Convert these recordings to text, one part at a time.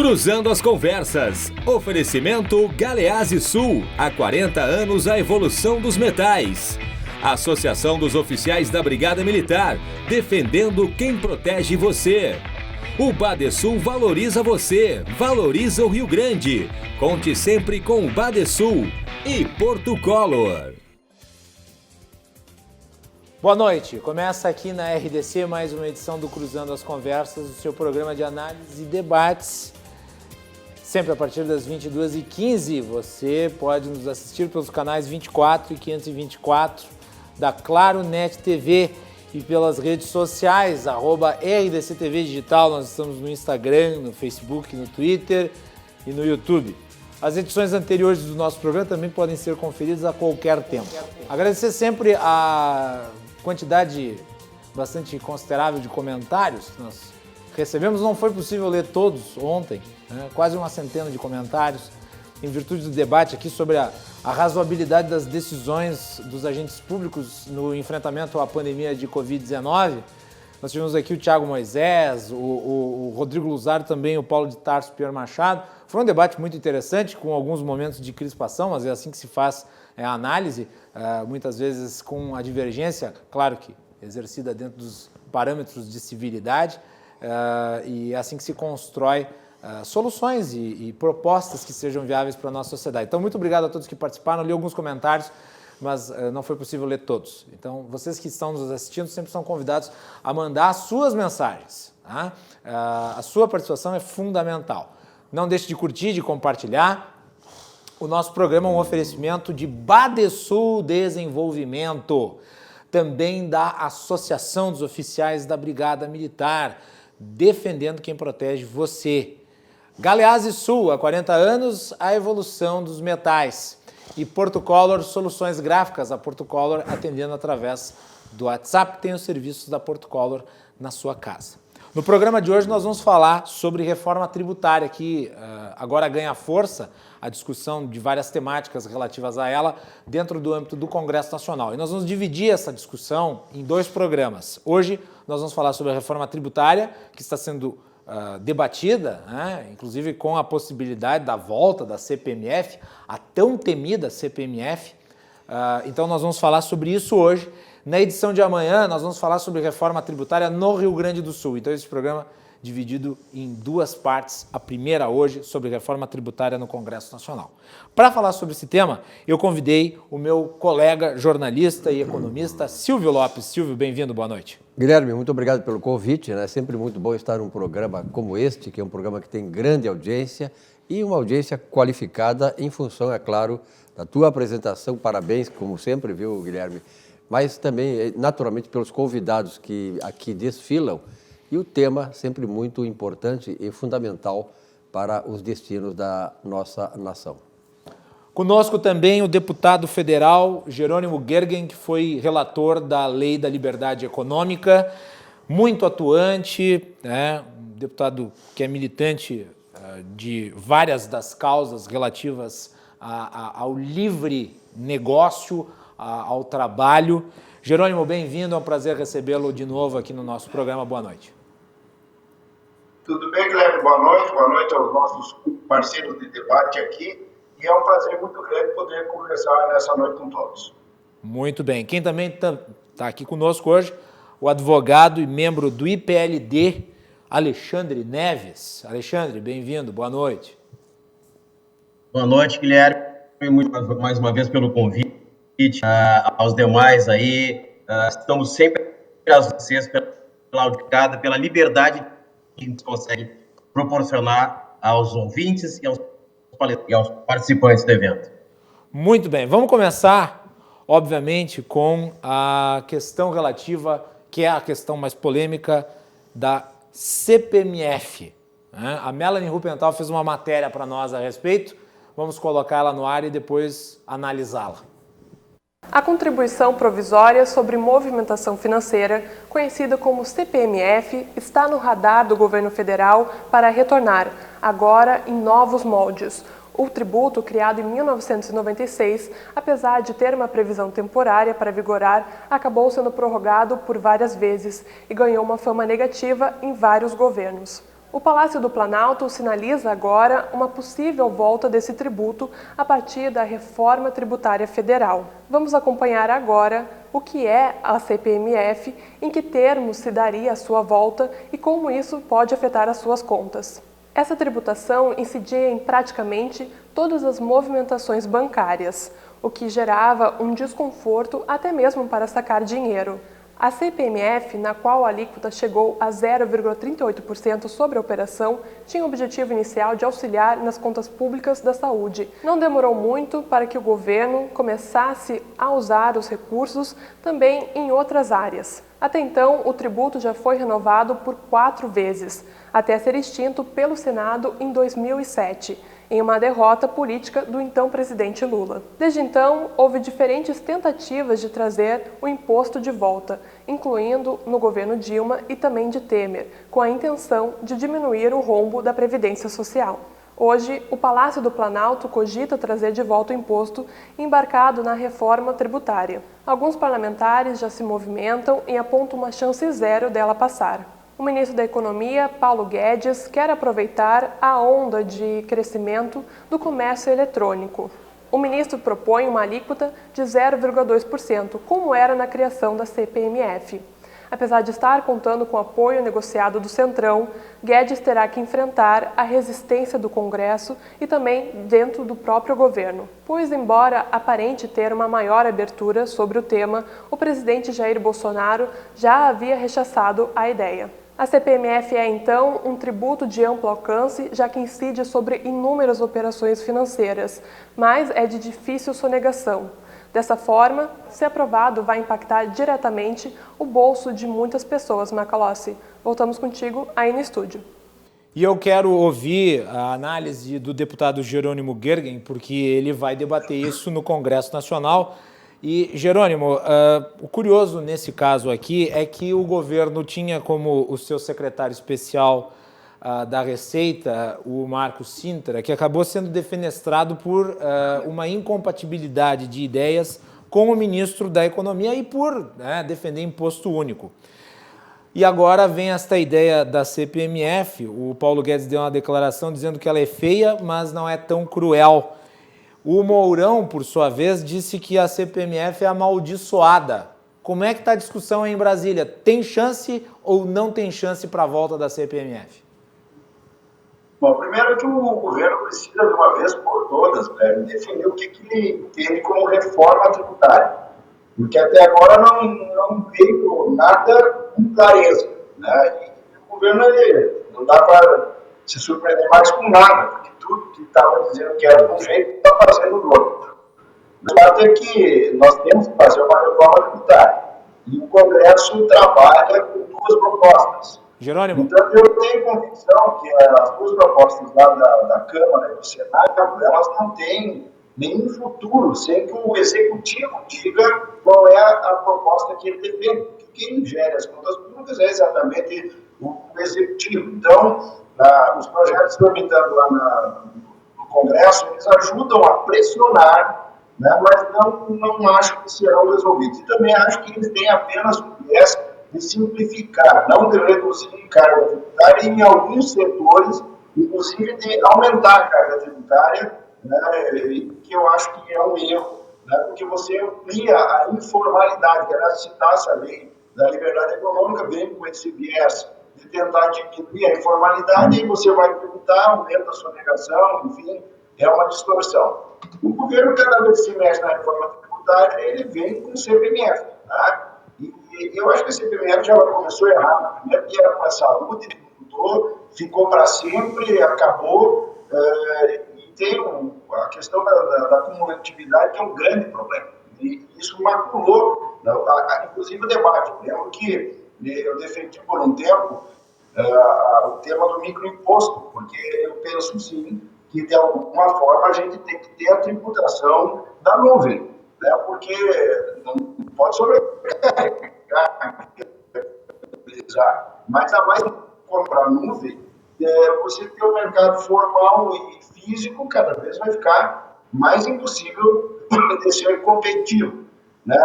Cruzando as Conversas. Oferecimento Galeazzi Sul. Há 40 anos a evolução dos metais. Associação dos Oficiais da Brigada Militar. Defendendo quem protege você. O Badesul valoriza você. Valoriza o Rio Grande. Conte sempre com o Badesul. E Porto Color. Boa noite. Começa aqui na RDC mais uma edição do Cruzando as Conversas, o seu programa de análise e debates. Sempre a partir das 22h15, você pode nos assistir pelos canais 24 e 524 da Claro Net TV e pelas redes sociais, @RDCTV Digital. Nós estamos no Instagram, no Facebook, no Twitter e no YouTube. As edições anteriores do nosso programa também podem ser conferidas a qualquer tempo. Agradecer sempre a quantidade bastante considerável de comentários que nós recebemos. Não foi possível ler todos ontem, né? Quase uma centena de comentários, em virtude do debate aqui sobre a razoabilidade das decisões dos agentes públicos no enfrentamento à pandemia de Covid-19. Nós tivemos aqui o Thiago Moisés, o Rodrigo Luzardo, também o Paulo de Tarso, Pierre Machado. Foi um debate muito interessante, com alguns momentos de crispação, mas é assim que se faz a análise, muitas vezes com a divergência, claro que exercida dentro dos parâmetros de civilidade, e é assim que se constrói soluções e propostas que sejam viáveis para a nossa sociedade. Então, muito obrigado a todos que participaram. Li alguns comentários, mas não foi possível ler todos. Então, vocês que estão nos assistindo sempre são convidados a mandar as suas mensagens. Tá? A sua participação é fundamental. Não deixe de curtir, de compartilhar. O nosso programa é um oferecimento de Badesul Desenvolvimento, também da Associação dos Oficiais da Brigada Militar, defendendo quem protege você. Galeazzi Sul, há 40 anos, a evolução dos metais. E Porto Color, soluções gráficas. A Porto Color atendendo através do WhatsApp, tem os serviços da Porto Color na sua casa. No programa de hoje nós vamos falar sobre reforma tributária, que agora ganha força a discussão de várias temáticas relativas a ela dentro do âmbito do Congresso Nacional. E nós vamos dividir essa discussão em dois programas. Hoje nós vamos falar sobre a reforma tributária, que está sendo debatida, né, inclusive com a possibilidade da volta da CPMF, a tão temida CPMF. Então nós vamos falar sobre isso hoje. Na edição de amanhã nós vamos falar sobre reforma tributária no Rio Grande do Sul. Então esse programa dividido em duas partes. A primeira hoje sobre reforma tributária no Congresso Nacional. Para falar sobre esse tema, eu convidei o meu colega jornalista e economista Silvio Lopes. Silvio, bem-vindo, boa noite. Guilherme, muito obrigado pelo convite. É sempre muito bom estar num programa como este, que é um programa que tem grande audiência e uma audiência qualificada em função, é claro, da tua apresentação. Parabéns, como sempre, viu, Guilherme? Mas também, naturalmente, pelos convidados que aqui desfilam, e o tema sempre muito importante e fundamental para os destinos da nossa nação. Conosco também o deputado federal Jerônimo Gergen, que foi relator da Lei da Liberdade Econômica, muito atuante, né? Um deputado que é militante de várias das causas relativas ao livre negócio, ao trabalho. Jerônimo, bem-vindo, é um prazer recebê-lo de novo aqui no nosso programa. Boa noite. Tudo bem, Guilherme? Boa noite aos nossos parceiros de debate aqui. E é um prazer muito grande poder conversar nessa noite com todos. Muito bem. Quem também está aqui conosco hoje, o advogado e membro do IPLD, Alexandre Neves. Alexandre, bem-vindo, boa noite. Boa noite, Guilherme. Muito mais uma vez pelo convite. Aos demais aí, estamos sempre às vocês pela audiência, pela liberdade que a gente consegue proporcionar aos ouvintes e aos participantes do evento. Muito bem, vamos começar, obviamente, com a questão relativa, que é a questão mais polêmica da CPMF. Né? A Melanie Rupental fez uma matéria para nós a respeito, vamos colocá-la no ar e depois analisá-la. A contribuição provisória sobre movimentação financeira, conhecida como CPMF, está no radar do governo federal para retornar, agora em novos moldes. O tributo, criado em 1996, apesar de ter uma previsão temporária para vigorar, acabou sendo prorrogado por várias vezes e ganhou uma fama negativa em vários governos. O Palácio do Planalto sinaliza agora uma possível volta desse tributo a partir da reforma tributária federal. Vamos acompanhar agora o que é a CPMF, em que termos se daria a sua volta e como isso pode afetar as suas contas. Essa tributação incidia em praticamente todas as movimentações bancárias, o que gerava um desconforto até mesmo para sacar dinheiro. A CPMF, na qual a alíquota chegou a 0,38% sobre a operação, tinha o objetivo inicial de auxiliar nas contas públicas da saúde. Não demorou muito para que o governo começasse a usar os recursos também em outras áreas. Até então, o tributo já foi renovado por 4 vezes, até ser extinto pelo Senado em 2007. Em uma derrota política do então presidente Lula. Desde então, houve diferentes tentativas de trazer o imposto de volta, incluindo no governo Dilma e também de Temer, com a intenção de diminuir o rombo da Previdência Social. Hoje, o Palácio do Planalto cogita trazer de volta o imposto embarcado na reforma tributária. Alguns parlamentares já se movimentam e apontam uma chance zero dela passar. O ministro da Economia, Paulo Guedes, quer aproveitar a onda de crescimento do comércio eletrônico. O ministro propõe uma alíquota de 0,2%, como era na criação da CPMF. Apesar de estar contando com o apoio negociado do Centrão, Guedes terá que enfrentar a resistência do Congresso e também dentro do próprio governo. Pois, embora aparente ter uma maior abertura sobre o tema, o presidente Jair Bolsonaro já havia rechaçado a ideia. A CPMF é, então, um tributo de amplo alcance, já que incide sobre inúmeras operações financeiras, mas é de difícil sonegação. Dessa forma, se aprovado, vai impactar diretamente o bolso de muitas pessoas. Macalossi, voltamos contigo aí no estúdio. E eu quero ouvir a análise do deputado Jerônimo Gergen, porque ele vai debater isso no Congresso Nacional. E, Jerônimo, o curioso nesse caso aqui é que o governo tinha como o seu secretário especial da Receita, o Marco Sintra, que acabou sendo defenestrado por uma incompatibilidade de ideias com o ministro da Economia e por defender imposto único. E agora vem esta ideia da CPMF. O Paulo Guedes deu uma declaração dizendo que ela é feia, mas não é tão cruel. O Mourão, por sua vez, disse que a CPMF é amaldiçoada. Como é que está a discussão aí em Brasília? Tem chance ou não tem chance para a volta da CPMF? Bom, primeiro que o governo precisa, de uma vez por todas, definir o que ele entende como reforma tributária. Porque até agora não veio nada com clareza. Né? E o governo não dá para se surpreender mais com nada, porque tudo que estava dizendo que era de um jeito, está fazendo do outro. O fato é que nós temos que fazer uma reforma tributária. E o Congresso trabalha com 2 propostas. Jerônimo. Então, eu tenho convicção que as 2 propostas lá da Câmara e do Senado, elas não têm nenhum futuro sem que o Executivo diga qual é a proposta que ele defende. Porque quem gera as contas públicas é exatamente o Executivo. Então, os projetos tramitando lá no Congresso, eles ajudam a pressionar, né, mas não acho que serão resolvidos. E também acho que eles têm apenas o viés de simplificar, não de reduzir carga tributária e, em alguns setores, inclusive de aumentar a carga tributária, né, que eu acho que é um erro, né, porque você amplia a informalidade, que era citar essa lei da liberdade econômica, vem com esse viés de tentar diminuir a informalidade, e você vai tributar, aumenta a sonegação, enfim, é uma distorção. O governo, cada vez que se mexe na reforma tributária, ele vem com o CPMF, tá? E eu acho que a CPMF já começou errado. Primeiro que era com a saúde, ele mudou, ficou para sempre, acabou, e tem a questão da cumulatividade, que é um grande problema. E isso maculou, inclusive, o debate. Eu lembro que eu defendi por um tempo o tema do microimposto, porque eu penso, sim, que de alguma forma a gente tem que ter a tributação da nuvem, né? Porque não pode sobrecarregar, mas a mais comprar a nuvem, você ter o mercado formal e físico cada vez vai ficar mais impossível de ser competitivo, né?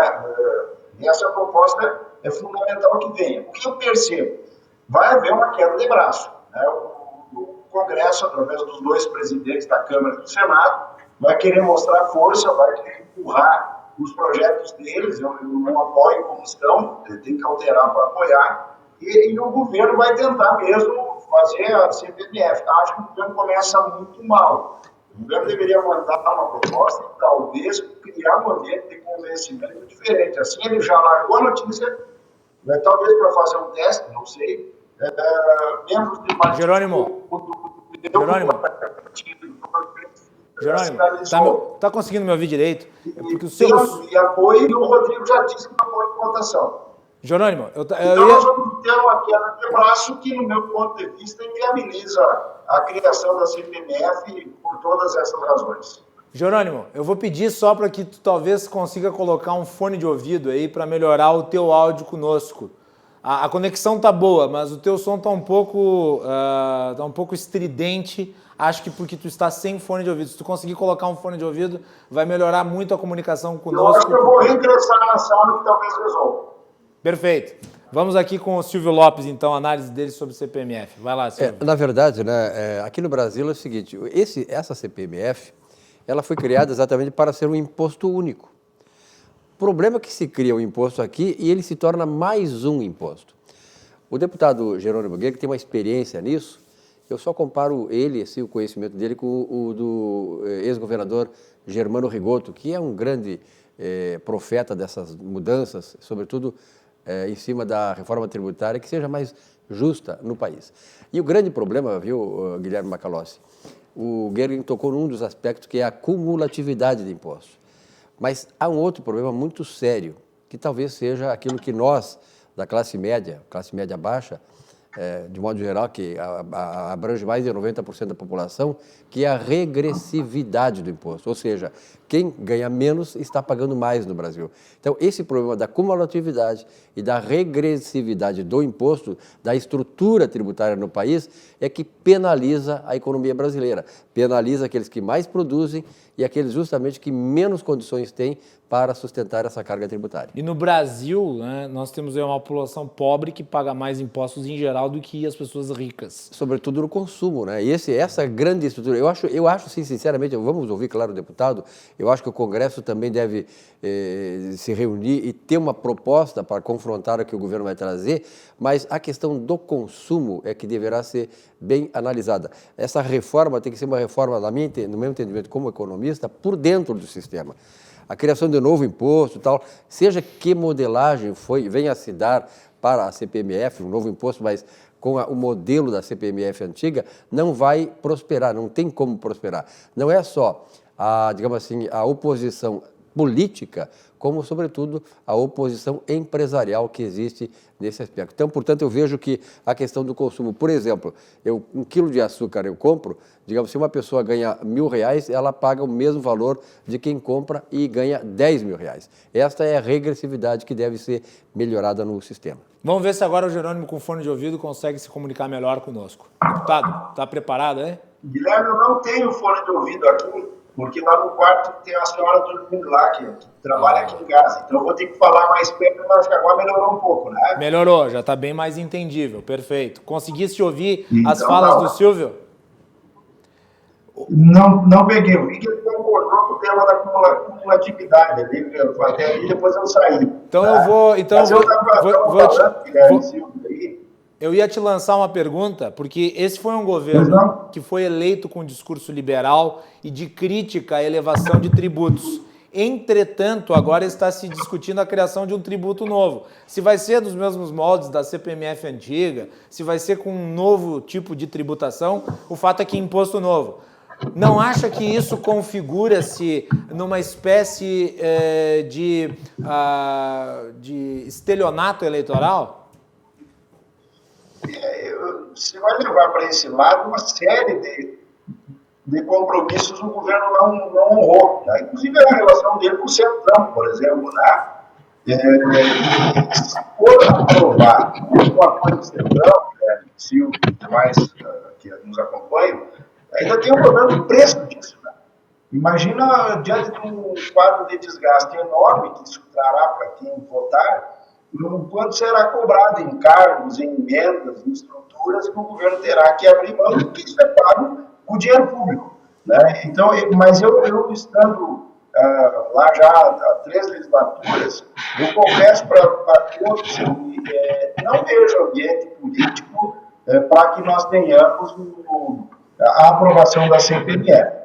E essa proposta é fundamental que venha. O que eu percebo? Vai haver uma queda de braço, né, o Congresso, através dos dois presidentes da Câmara e do Senado, vai querer mostrar força, vai querer empurrar os projetos deles. Eu não apoio como estão, tem que alterar para apoiar, e o governo vai tentar mesmo fazer a CPMF. Acho que o governo começa muito mal. O governo deveria mandar uma proposta e talvez criar um ambiente de convencimento diferente. Assim ele já largou a notícia, né, talvez para fazer um teste, não sei. Membros de partido... Jerônimo, tá conseguindo me ouvir direito? É porque e apoio, e o Rodrigo já disse que não apoia a votação. Jerônimo, então nós vamos ter uma queda de braço que, no meu ponto de vista, inviabiliza a criação da CPMF por todas essas razões. Jerônimo, eu vou pedir só para que tu talvez consiga colocar um fone de ouvido aí para melhorar o teu áudio conosco. A conexão tá boa, mas o teu som tá um pouco estridente. Acho que porque tu está sem fone de ouvido. Se tu conseguir colocar um fone de ouvido, vai melhorar muito a comunicação conosco. Eu acho que eu vou reingressar na sala que talvez resolva. Perfeito. Vamos aqui com o Silvio Lopes, então, a análise dele sobre o CPMF. Vai lá, Silvio. Na verdade, né, aqui no Brasil é o seguinte, essa CPMF, ela foi criada exatamente para ser um imposto único. O problema é que se cria um imposto aqui e ele se torna mais um imposto. O deputado Jerônimo Guerra, que tem uma experiência nisso, eu só comparo ele, assim, o conhecimento dele, com o do ex-governador Germano Rigoto, que é um grande profeta dessas mudanças, sobretudo em cima da reforma tributária, que seja mais justa no país. E o grande problema, viu, Guilherme Macalossi, o Guerra tocou num dos aspectos que é a cumulatividade de impostos. Mas há um outro problema muito sério, que talvez seja aquilo que nós, da classe média baixa, de modo geral, que abrange mais de 90% da população, que é a regressividade do imposto. Ou seja, quem ganha menos está pagando mais no Brasil. Então, esse problema da cumulatividade e da regressividade do imposto, da estrutura tributária no país, é que penaliza a economia brasileira. Penaliza aqueles que mais produzem e aqueles justamente que menos condições têm para sustentar essa carga tributária. E no Brasil, né, nós temos uma população pobre que paga mais impostos em geral do que as pessoas ricas. Sobretudo no consumo, né? E essa grande estrutura, eu acho, sim, sinceramente, vamos ouvir, claro, o deputado, eu acho que o Congresso também deve se reunir e ter uma proposta para confrontar o que o governo vai trazer, mas a questão do consumo é que deverá ser bem analisada. Essa reforma tem que ser uma reforma, no meu entendimento como economista, por dentro do sistema. A criação de um novo imposto e tal, seja que modelagem venha a se dar para a CPMF, um novo imposto, mas com o modelo da CPMF antiga, não vai prosperar, não tem como prosperar. Não é só digamos assim, a oposição política, como, sobretudo, a oposição empresarial que existe nesse aspecto. Então, portanto, eu vejo que a questão do consumo, por exemplo, 1 quilo de açúcar eu compro, digamos, se uma pessoa ganha R$1.000, ela paga o mesmo valor de quem compra e ganha R$10.000. Esta é a regressividade que deve ser melhorada no sistema. Vamos ver se agora o Jerônimo, com fone de ouvido, consegue se comunicar melhor conosco. Deputado, está preparado, hein? Guilherme, eu não tenho fone de ouvido aqui, porque lá no quarto tem a senhora dormindo lá, que trabalha aqui em casa. Então eu vou ter que falar mais perto, mas agora melhorou um pouco, né? Melhorou, já está bem mais entendível, perfeito. Conseguiste ouvir então, as falas do Silvio? Não peguei, eu vi que ele concordou com o tema da cumulatividade ali, até ali depois eu saí. Então eu ia te lançar uma pergunta, porque esse foi um governo que foi eleito com um discurso liberal e de crítica à elevação de tributos. Entretanto, agora está se discutindo a criação de um tributo novo. Se vai ser dos mesmos moldes da CPMF antiga, se vai ser com um novo tipo de tributação, o fato é que imposto novo. Não acha que isso configura-se numa espécie de estelionato eleitoral? Você vai levar para esse lado uma série de compromissos que o governo não honrou, né? Inclusive a relação dele com o Centrão, por exemplo, né? Se for aprovar o apoio do Centrão, Silvio e demais que nos acompanham, ainda tem um problema do preço disso, né? Imagina, diante de um quadro de desgaste enorme que isso trará para quem votar, quanto será cobrado em cargos, em emendas, em estrutura estruturas que o governo terá que abrir mão, porque isso é pago com dinheiro público. Né? Então, mas eu estando lá já há 3 legislaturas, eu confesso para todos, não vejo ambiente político para que nós tenhamos a aprovação da CPMF.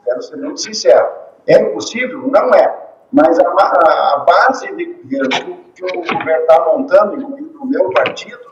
Quero ser muito sincero. É impossível? Não é. Mas a base de governo que o governo está montando, incluindo o meu partido,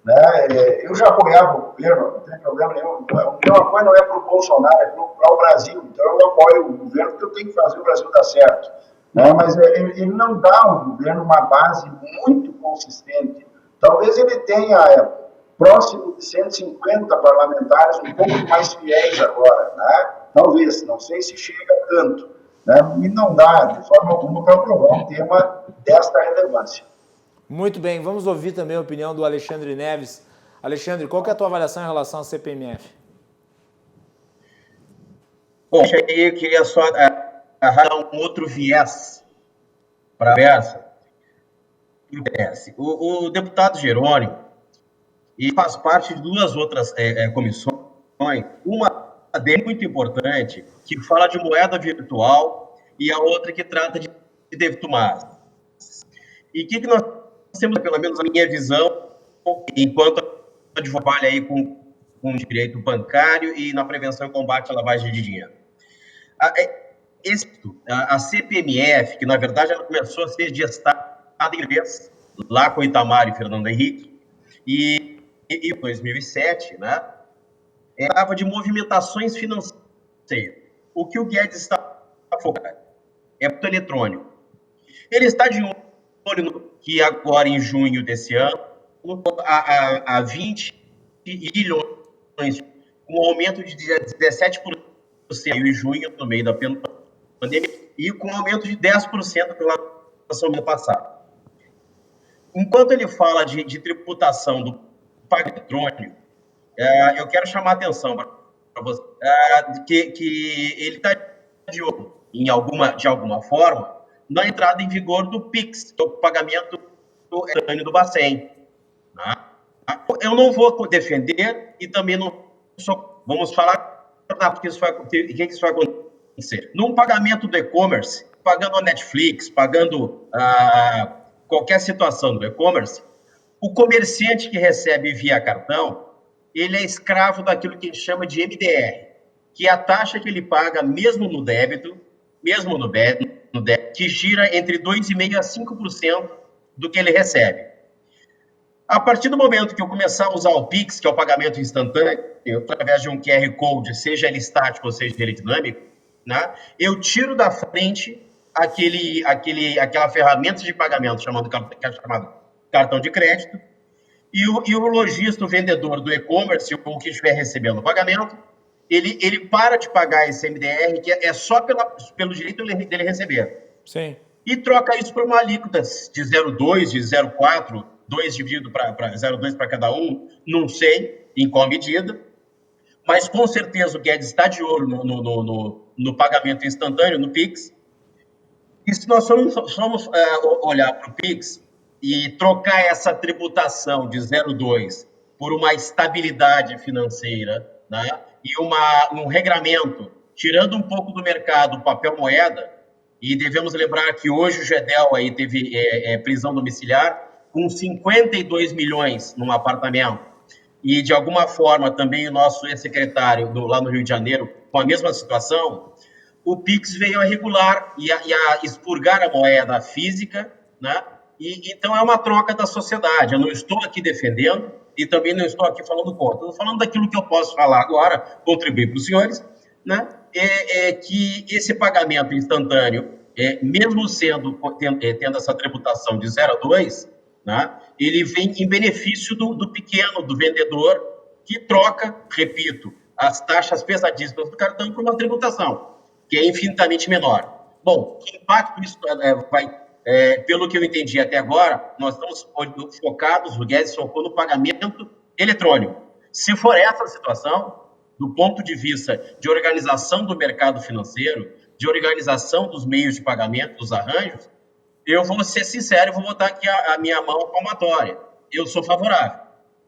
né, eu já apoiava o governo, não tem problema nenhum. O meu apoio não é para o Bolsonaro, é para o Brasil. Então eu apoio o governo porque eu tenho que fazer o Brasil dar certo. Né, mas ele não dá ao governo uma base muito consistente. Talvez ele tenha próximo de 150 parlamentares, um pouco mais fiéis agora. Né? Talvez, não sei se chega tanto. Né? E não dá, de forma alguma, para aprovar um tema desta relevância. Muito bem, vamos ouvir também a opinião do Alexandre Neves. Alexandre, qual que é a tua avaliação em relação à CPMF? Bom, eu queria só dar um outro viés para a conversa. O deputado Jerônimo faz parte de 2 outras comissões, uma dele muito importante, que fala de moeda virtual, e a outra que trata de débito máximo. E o que nós temos, pelo menos a minha visão, enquanto advogado trabalha aí com direito bancário e na prevenção e combate à lavagem de dinheiro. A CPMF, que na verdade ela começou a ser gestada em vez, lá com Itamar e Fernando Henrique, e em 2007, né, falava de movimentações financeiras. O que o Guedes está focado é muito eletrônico. Ele está de olho que agora, em junho desse ano, a 20 bilhões, com um aumento de 17% em junho, no meio da pandemia, e com um aumento de 10% pela inflação do ano passado. Enquanto ele fala de tributação do pagamento eletrônico, eu quero chamar a atenção para você que ele está de olho, de alguma forma, na entrada em vigor do PIX, que é o pagamento do Bacen. Né? Eu não vou defender e também não sou. Vamos falar o que isso vai acontecer. Num pagamento do e-commerce, pagando a Netflix, pagando qualquer situação do e-commerce, o comerciante que recebe via cartão, ele é escravo daquilo que a gente chama de MDR, que é a taxa que ele paga mesmo no débito, que gira entre 2,5% a 5% do que ele recebe. A partir do momento que eu começar a usar o Pix, que é o pagamento instantâneo, através de um QR Code, seja ele estático ou seja ele dinâmico, né, eu tiro da frente aquela ferramenta de pagamento chamado cartão de crédito, e o lojista, o vendedor do e-commerce, ou que estiver recebendo o pagamento, ele para de pagar esse MDR, que é só pelo direito dele receber. Sim. E troca isso para uma alíquota de 0,2, de 0,4, 2 dividido para 0,2 para cada um, não sei em qual medida, mas com certeza o Guedes está de olho no pagamento instantâneo, no PIX. E se nós formos olhar para o PIX e trocar essa tributação de 0,2 por uma estabilidade financeira, né, e um regramento, tirando um pouco do mercado o papel moeda, e devemos lembrar que hoje o Gedel aí teve prisão domiciliar, com 52 milhões num apartamento, e de alguma forma também o nosso ex-secretário lá no Rio de Janeiro, com a mesma situação, o PIX veio a regular e a expurgar a moeda física, né? E então é uma troca da sociedade. Eu não estou aqui defendendo e também não estou aqui falando contra. Estou falando daquilo que eu posso falar agora, contribuir para os senhores, né? Que esse pagamento instantâneo, mesmo tendo essa tributação de 0 a 2, né? Ele vem em benefício do pequeno, do vendedor, que troca, repito, as taxas pesadíssimas do cartão por uma tributação, que é infinitamente menor. Bom, que impacto isso vai... pelo que eu entendi até agora, nós estamos focados, o Guedes focou no pagamento eletrônico. Se for essa a situação, do ponto de vista de organização do mercado financeiro, de organização dos meios de pagamento, dos arranjos, eu vou ser sincero e vou botar aqui a minha mão palmatória. Eu sou favorável.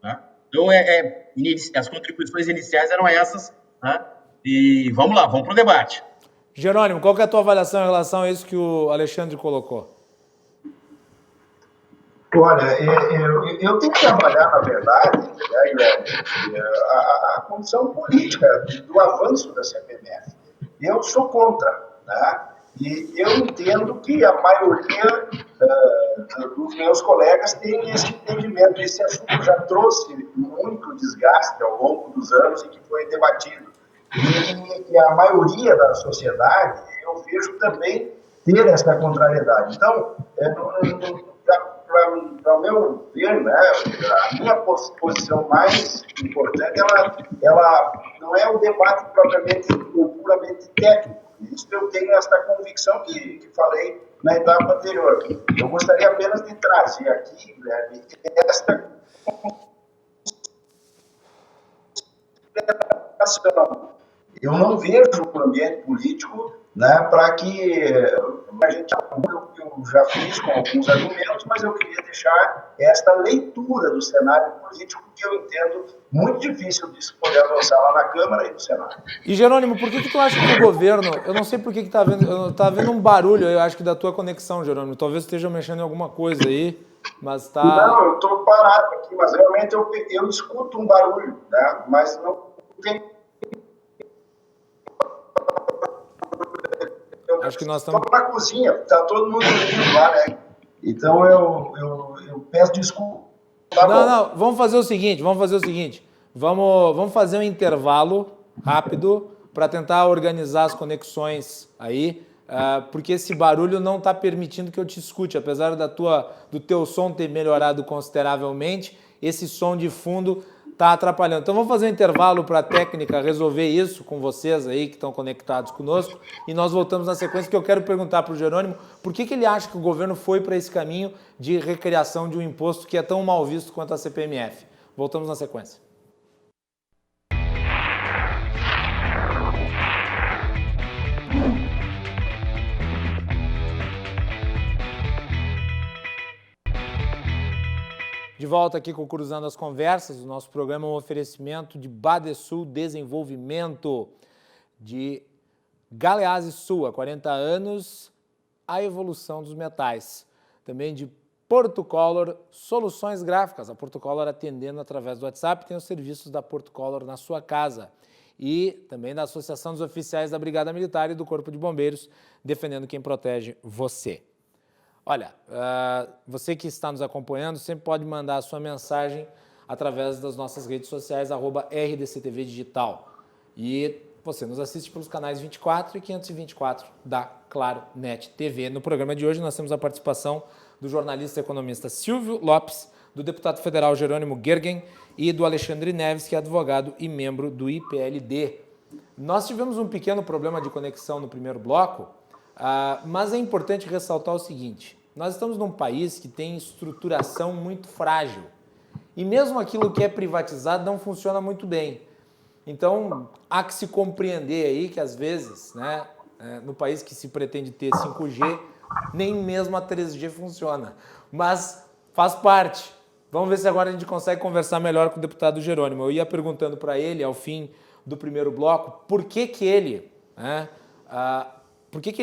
Tá? Então, as contribuições iniciais eram essas, né? E vamos lá, vamos para o debate. Jerônimo, qual que é a tua avaliação em relação a isso que o Alexandre colocou? Olha, eu tenho que avaliar, na verdade, a condição política do avanço da CPMF. Eu sou contra, né? E eu entendo que a maioria dos meus colegas tem esse entendimento. Esse assunto já trouxe muito desgaste ao longo dos anos em que foi debatido. E a maioria da sociedade, eu vejo também ter essa contrariedade. Então, para o meu ver, né, a minha posição mais importante, ela não é o debate propriamente ou puramente técnico. Isso eu tenho essa convicção que falei na etapa anterior. Eu gostaria apenas de trazer aqui, Guilherme, esta consideração. Eu não vejo um ambiente político, né, para que a gente, eu já fiz com alguns argumentos, mas eu queria deixar esta leitura do cenário político que eu entendo muito difícil de se poder avançar lá na Câmara e no Senado. E, Jerônimo, por que tu acha que o governo, eu não sei por que tá vendo um barulho, eu acho que da tua conexão, Jerônimo, talvez esteja mexendo em alguma coisa aí, mas tá... Não, eu estou parado aqui, mas realmente eu escuto um barulho, né, mas não tem... Acho que nós estamos... Estou na cozinha, está todo mundo dormindo lá, né? Então eu peço desculpa. Tá não, vamos fazer o seguinte, vamos fazer um intervalo rápido para tentar organizar as conexões aí, porque esse barulho não está permitindo que eu te escute, apesar do teu som ter melhorado consideravelmente, esse som de fundo está atrapalhando. Então vamos fazer um intervalo para a técnica resolver isso com vocês aí que estão conectados conosco e nós voltamos na sequência, que eu quero perguntar para o Jerônimo por que ele acha que o governo foi para esse caminho de recriação de um imposto que é tão mal visto quanto a CPMF. Voltamos na sequência. De volta aqui com o Cruzando as Conversas, o nosso programa é um oferecimento de Badesul Desenvolvimento, de Galeazzi Sul, há 40 anos, a evolução dos metais. Também de Portocolor Soluções Gráficas, a Portocolor atendendo através do WhatsApp, tem os serviços da Portocolor na sua casa. E também da Associação dos Oficiais da Brigada Militar e do Corpo de Bombeiros, defendendo quem protege você. Olha, você que está nos acompanhando sempre pode mandar a sua mensagem através das nossas redes sociais, @RDCTV Digital. E você nos assiste pelos canais 24 e 524 da Claro Net TV. No programa de hoje nós temos a participação do jornalista e economista Silvio Lopes, do deputado federal Jerônimo Gergen e do Alexandre Neves, que é advogado e membro do IPLD. Nós tivemos um pequeno problema de conexão no primeiro bloco, mas é importante ressaltar o seguinte: nós estamos num país que tem estruturação muito frágil e mesmo aquilo que é privatizado não funciona muito bem. Então, há que se compreender aí que às vezes, né, no país que se pretende ter 5G, nem mesmo a 3G funciona, mas faz parte. Vamos ver se agora a gente consegue conversar melhor com o deputado Jerônimo. Eu ia perguntando para ele, ao fim do primeiro bloco, por que ele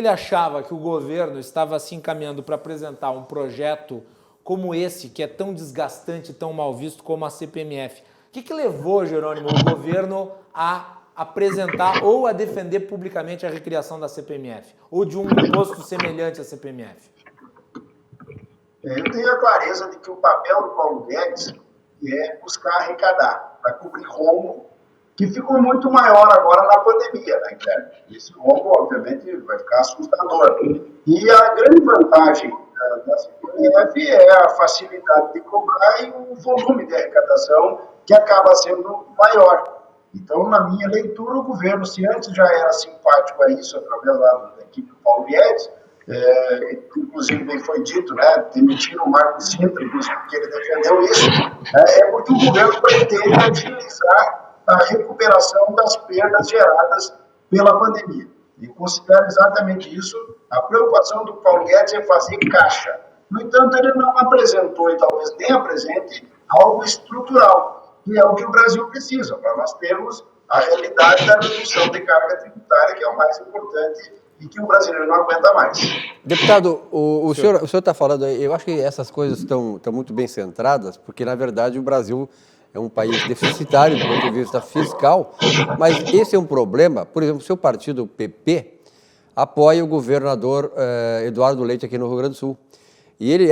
achava que o governo estava se encaminhando para apresentar um projeto como esse, que é tão desgastante, tão mal visto como a CPMF. O que levou, Jerônimo, o governo a apresentar ou a defender publicamente a recriação da CPMF? Ou de um imposto semelhante à CPMF? Eu tenho a clareza de que o papel do Paulo Guedes é buscar arrecadar, para cobrir rombo, que ficou muito maior agora na pandemia, né, Guilherme? Esse rombo, obviamente, vai ficar assustador. E a grande vantagem da CPMF é a facilidade de cobrar e o volume de arrecadação que acaba sendo maior. Então, na minha leitura, o governo, se antes já era simpático a isso, através da equipe do Paulo Guedes, inclusive bem foi dito, né, demitiram o Marco Sintra, inclusive porque ele defendeu isso, é porque o governo pretende agilizar a recuperação das perdas geradas pela pandemia. E considero exatamente isso. A preocupação do Paulo Guedes é fazer caixa. No entanto, ele não apresentou, e talvez nem apresente, algo estrutural. que é o que o Brasil precisa, para nós termos a realidade da redução de carga tributária, que é o mais importante e que o brasileiro não aguenta mais. Deputado, o senhor está falando aí, eu acho que essas coisas estão muito bem centradas, porque, na verdade, o Brasil é um país deficitário do ponto de vista fiscal, mas esse é um problema. Por exemplo, o seu partido, o PP, apoia o governador Eduardo Leite aqui no Rio Grande do Sul. E ele,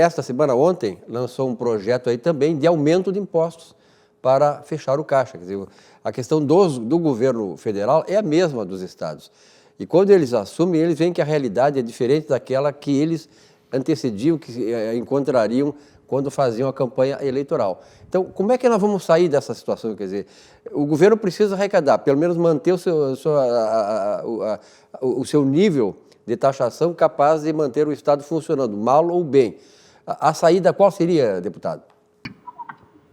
ontem, lançou um projeto aí também de aumento de impostos para fechar o caixa. Quer dizer, a questão do governo federal é a mesma dos estados. E quando eles assumem, eles veem que a realidade é diferente daquela que eles antecediam, que encontrariam quando faziam a campanha eleitoral. Então, como é que nós vamos sair dessa situação? Quer dizer, o governo precisa arrecadar, pelo menos manter o seu nível de taxação capaz de manter o Estado funcionando, mal ou bem. A saída qual seria, deputado?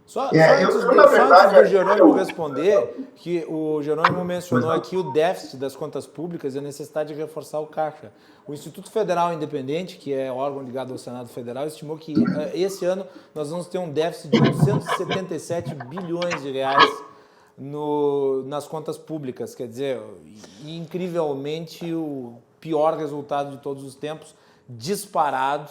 Só antes do Jerônimo responder, que o Jerônimo mencionou aqui o déficit das contas públicas e a necessidade de reforçar o caixa. O Instituto Federal Independente, que é órgão ligado ao Senado Federal, estimou que esse ano nós vamos ter um déficit de 877 bilhões de reais nas contas públicas. Quer dizer, incrivelmente o pior resultado de todos os tempos, disparado.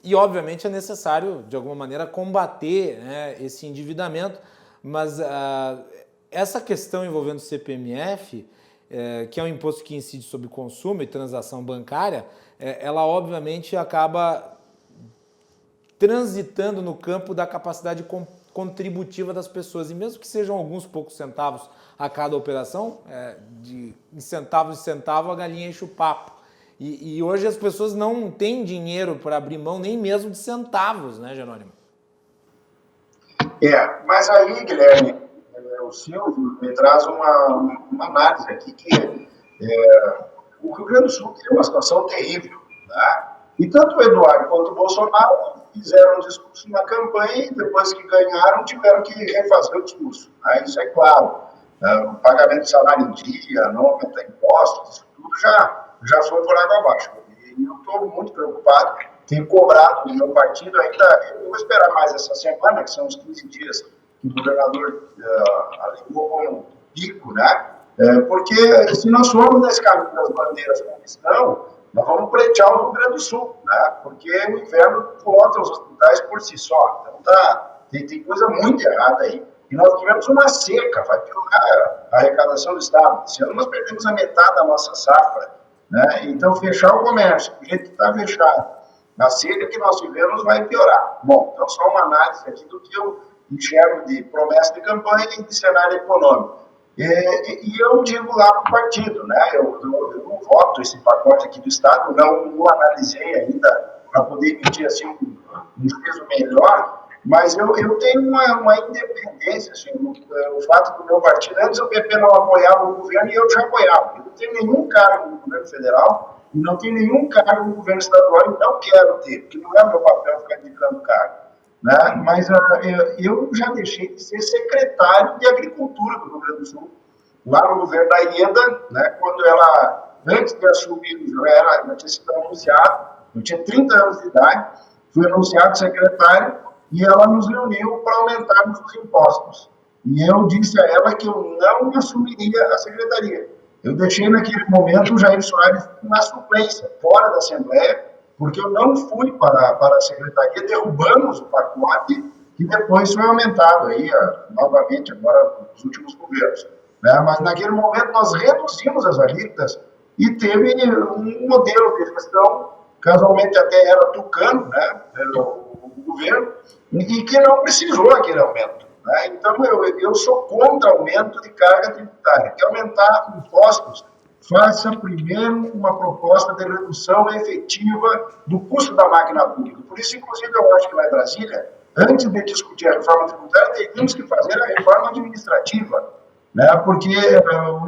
E, obviamente, é necessário, de alguma maneira, combater, né, esse endividamento, mas essa questão envolvendo o CPMF, que é um imposto que incide sobre consumo e transação bancária, ela, obviamente, acaba transitando no campo da capacidade contributiva das pessoas. E mesmo que sejam alguns poucos centavos a cada operação, de centavo em centavo, a galinha enche o papo. E hoje as pessoas não têm dinheiro para abrir mão nem mesmo de centavos, né, Jerônimo? Mas aí, Guilherme, o Silvio me traz uma análise aqui que o Rio Grande do Sul tem uma situação terrível, tá? E tanto o Eduardo quanto o Bolsonaro fizeram um discurso na campanha e depois que ganharam tiveram que refazer o discurso, né? Isso é claro. O pagamento de salário em dia, não aumentar impostos, isso tudo já foi por água abaixo. E eu estou muito preocupado, tenho cobrado do meu partido ainda, eu vou esperar mais essa semana, que são os 15 dias que o governador alegou como pico, né? Porque se nós formos nesse caminho das bandeiras como estão, nós vamos pretear o Rio Grande do Sul, né? Porque o inverno lota os hospitais por si só. Então tem coisa muito errada aí. E nós tivemos uma seca, vai piorar a arrecadação do Estado. Esse ano nós perdemos a metade da nossa safra, né? Então, fechar o comércio, do jeito que está fechado, a seca que nós tivemos vai piorar. Bom, então só uma análise aqui do que eu enxergo de promessa de campanha e de cenário econômico. E eu digo lá para o partido, né? Eu não voto esse pacote aqui do Estado, não analisei ainda para poder emitir assim, um juízo melhor, mas eu tenho uma independência, assim, o fato do meu partido, antes o PP não apoiava o governo e eu já apoiava. Eu não tenho nenhum cargo no governo federal e não tenho nenhum cargo no governo estadual e não quero ter, porque não é meu papel ficar indicando cargo, né? Mas eu já deixei de ser secretário de Agricultura do Rio Grande do Sul, lá no governo da Ieda, né? Quando ela, antes de assumir, já tinha sido anunciado, eu tinha 30 anos de idade, fui anunciado secretário, e ela nos reuniu para aumentarmos os impostos. E eu disse a ela que eu não assumiria a secretaria. Eu deixei naquele momento o Jair Soares na suplência, fora da Assembleia, porque eu não fui para a secretaria, derrubamos o pacote que depois foi aumentado aí, novamente, agora nos últimos governos. Né? Mas naquele momento nós reduzimos as alíquotas e teve um modelo de gestão, casualmente até era tucano, né? O governo, e que não precisou aquele aumento, né? Então, eu sou contra aumento de carga tributária. Quer aumentar impostos? Faça primeiro uma proposta de redução efetiva do custo da máquina pública. Por isso, inclusive, eu acho que lá em Brasília, antes de discutir a reforma tributária, teríamos que fazer a reforma administrativa, né? Porque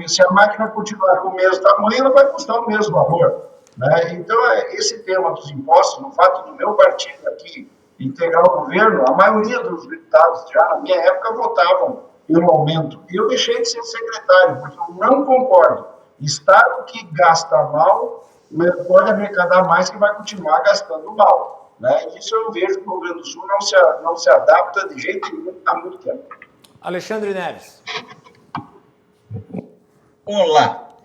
se a máquina continuar com o mesmo tamanho, ela vai custar o mesmo valor, né? Então, esse tema dos impostos, no fato do meu partido aqui integrar o governo, a maioria dos deputados já na minha época votavam pelo aumento. E eu deixei de ser secretário, porque eu não concordo. Estado que gasta mal pode arrecadar mais, que vai continuar gastando mal, né? Isso eu vejo que o Rio Grande do Sul não se adapta de jeito nenhum há muito tempo. Alexandre Neves. Olá,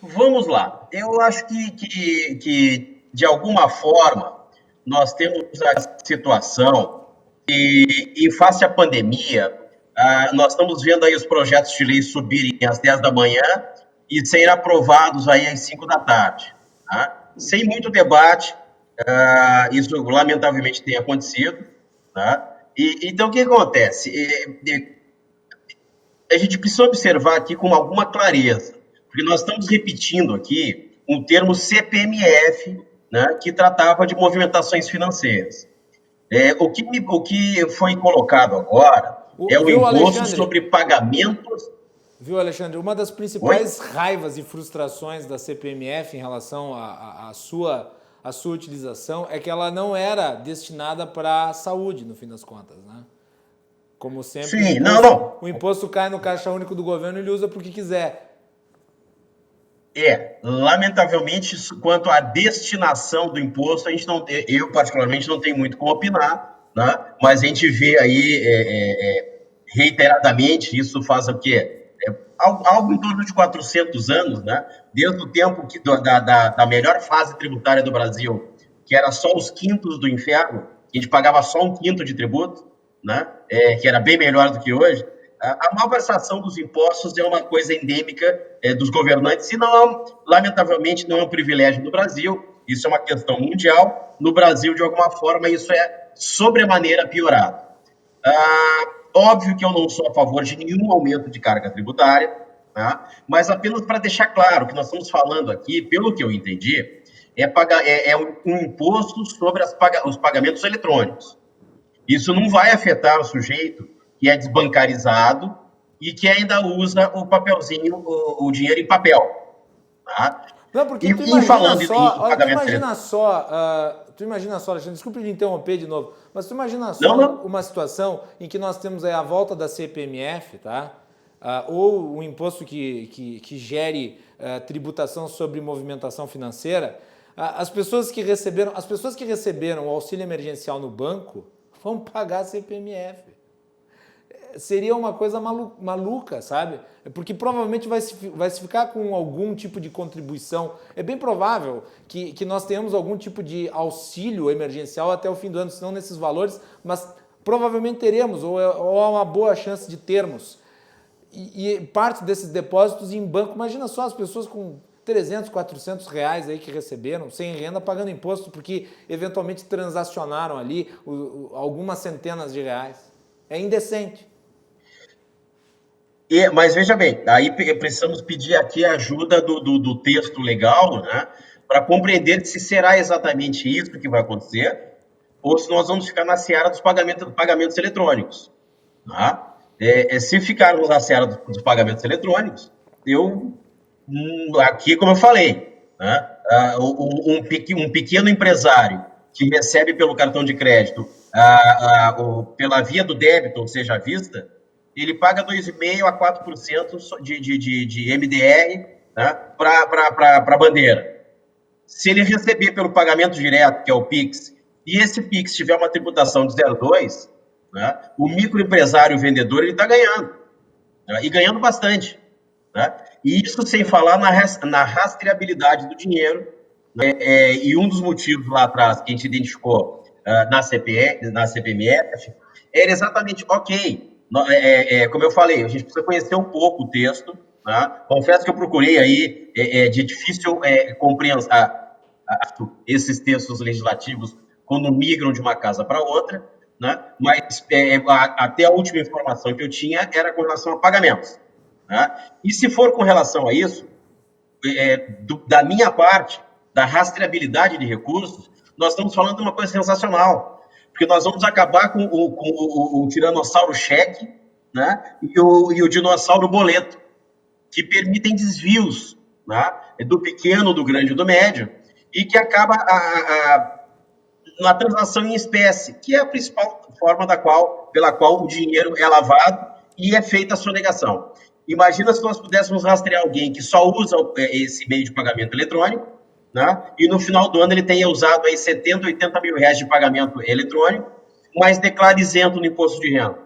vamos lá. Eu acho que de alguma forma, nós temos a situação e face à pandemia, nós estamos vendo aí os projetos de lei subirem às 10 da manhã e serem aprovados aí às 5 da tarde. Tá? Sem muito debate, isso lamentavelmente tem acontecido. Tá? Então, o que acontece? A gente precisa observar aqui com alguma clareza, porque nós estamos repetindo aqui um termo CPMF, né, que tratava de movimentações financeiras. O que foi colocado agora é o imposto Alexandre? sobre pagamentos. Viu, Alexandre? Uma das principais raivas e frustrações da CPMF em relação à sua utilização é que ela não era destinada para a saúde, no fim das contas, né? Como sempre, Sim, o imposto cai no caixa único do governo e ele usa para o que quiser. Lamentavelmente, quanto à destinação do imposto, eu particularmente não tenho muito como opinar, né? Mas a gente vê aí reiteradamente, isso faz o quê? Algo em torno de 400 anos, né? Desde o tempo da melhor fase tributária do Brasil, que era só os quintos do inferno, que a gente pagava só um quinto de tributo, né? Que era bem melhor do que hoje. A malversação dos impostos é uma coisa endêmica dos governantes e lamentavelmente não é um privilégio do Brasil, isso é uma questão mundial. No Brasil, de alguma forma, isso é sobremaneira piorado. Óbvio que eu não sou a favor de nenhum aumento de carga tributária, tá? Mas apenas para deixar claro que nós estamos falando aqui, pelo que eu entendi, é um imposto sobre os pagamentos eletrônicos. Isso não vai afetar o sujeito que é desbancarizado e que ainda usa o papelzinho, o dinheiro em papel. Tá? Não, porque tu imagina só, Alexandre, desculpe me interromper de novo, mas tu imagina só uma situação em que nós temos aí a volta da CPMF, tá? Ou um imposto que gere tributação sobre movimentação financeira, as pessoas que receberam o auxílio emergencial no banco vão pagar a CPMF. Seria uma coisa maluca, sabe? Porque provavelmente vai se ficar com algum tipo de contribuição. É bem provável que nós tenhamos algum tipo de auxílio emergencial até o fim do ano, se não nesses valores, mas provavelmente teremos, ou há uma boa chance de termos. E parte desses depósitos em banco, imagina só as pessoas com 300, 400 reais aí que receberam, sem renda, pagando imposto, porque eventualmente transacionaram ali algumas centenas de reais. É indecente. Mas veja bem, aí precisamos pedir aqui a ajuda do texto legal, né, para compreender se será exatamente isso que vai acontecer, ou se nós vamos ficar na seara dos pagamentos eletrônicos. Tá? Se ficarmos na seara dos pagamentos eletrônicos, aqui, como eu falei, né, um pequeno empresário que recebe pelo cartão de crédito, pela via do débito, ou seja, à vista, ele paga 2,5% a 4% de MDR, né, para a bandeira. Se ele receber pelo pagamento direto, que é o PIX, e esse PIX tiver uma tributação de 0,2%, né, o microempresário, o vendedor, ele está ganhando, né, e ganhando bastante. Né? E isso sem falar na rastreabilidade do dinheiro, né, e um dos motivos lá atrás que a gente identificou na CPMF era exatamente, como eu falei, a gente precisa conhecer um pouco o texto, tá? Confesso que eu procurei aí, de difícil compreensão, esses textos legislativos quando migram de uma casa para outra, né? Mas até a última informação que eu tinha era com relação a pagamentos. Né? E se for com relação a isso, da minha parte, da rastreabilidade de recursos, nós estamos falando de uma coisa sensacional. Porque nós vamos acabar com o tiranossauro cheque, né, e o dinossauro boleto, que permitem desvios, né, do pequeno, do grande e do médio, e que acaba na transação em espécie, que é a principal forma pela qual o dinheiro é lavado e é feita a sonegação. Imagina se nós pudéssemos rastrear alguém que só usa esse meio de pagamento eletrônico, né? E no final do ano ele tenha usado aí 70, 80 mil reais de pagamento eletrônico, mas declara isento no imposto de renda.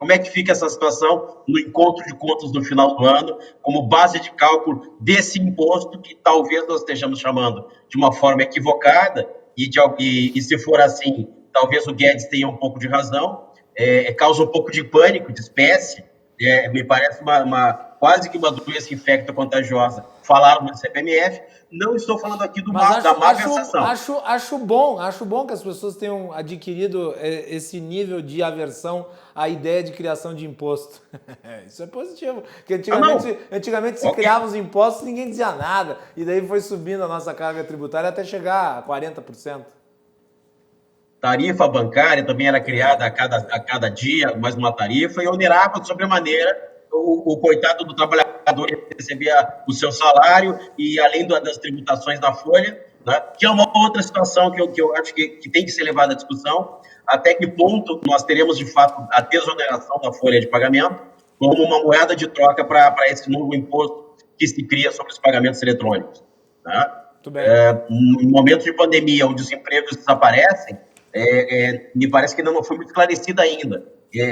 Como é que fica essa situação no encontro de contas no final do ano, como base de cálculo desse imposto que talvez nós estejamos chamando de uma forma equivocada e se for assim, talvez o Guedes tenha um pouco de razão, causa um pouco de pânico, de espécie, me parece quase que uma doença infecto-contagiosa. Falaram no CPMF, não estou falando aqui da má versação. Acho bom que as pessoas tenham adquirido esse nível de aversão à ideia de criação de imposto. Isso é positivo, porque antigamente se criava os impostos e ninguém dizia nada, e daí foi subindo a nossa carga tributária até chegar a 40%. Tarifa bancária também era criada a cada dia, mais uma tarifa, e onerava de sobremaneira o coitado do trabalhador que recebia o seu salário e além das tributações da folha, né, que é uma outra situação que eu acho que tem que ser levada à discussão, até que ponto nós teremos, de fato, a desoneração da folha de pagamento como uma moeda de troca para esse novo imposto que se cria sobre os pagamentos eletrônicos. Né? Muito bem. No momento de pandemia, onde os empregos desaparecem, me parece que não foi muito esclarecida ainda.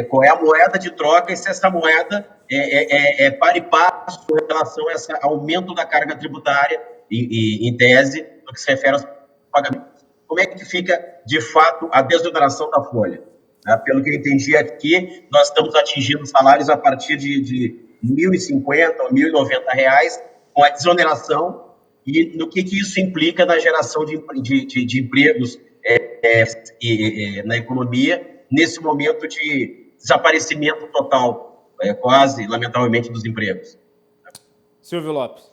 Qual é a moeda de troca e se essa moeda é par e passo com relação a esse aumento da carga tributária, em tese, no que se refere aos pagamentos. Como é que fica, de fato, a desoneração da folha? Pelo que eu entendi aqui, nós estamos atingindo salários a partir de R$ 1.050 ou R$ 1.090, com a desoneração, e no que isso implica na geração de empregos na economia, nesse momento de desaparecimento total, quase, lamentavelmente, dos empregos. Silvio Lopes.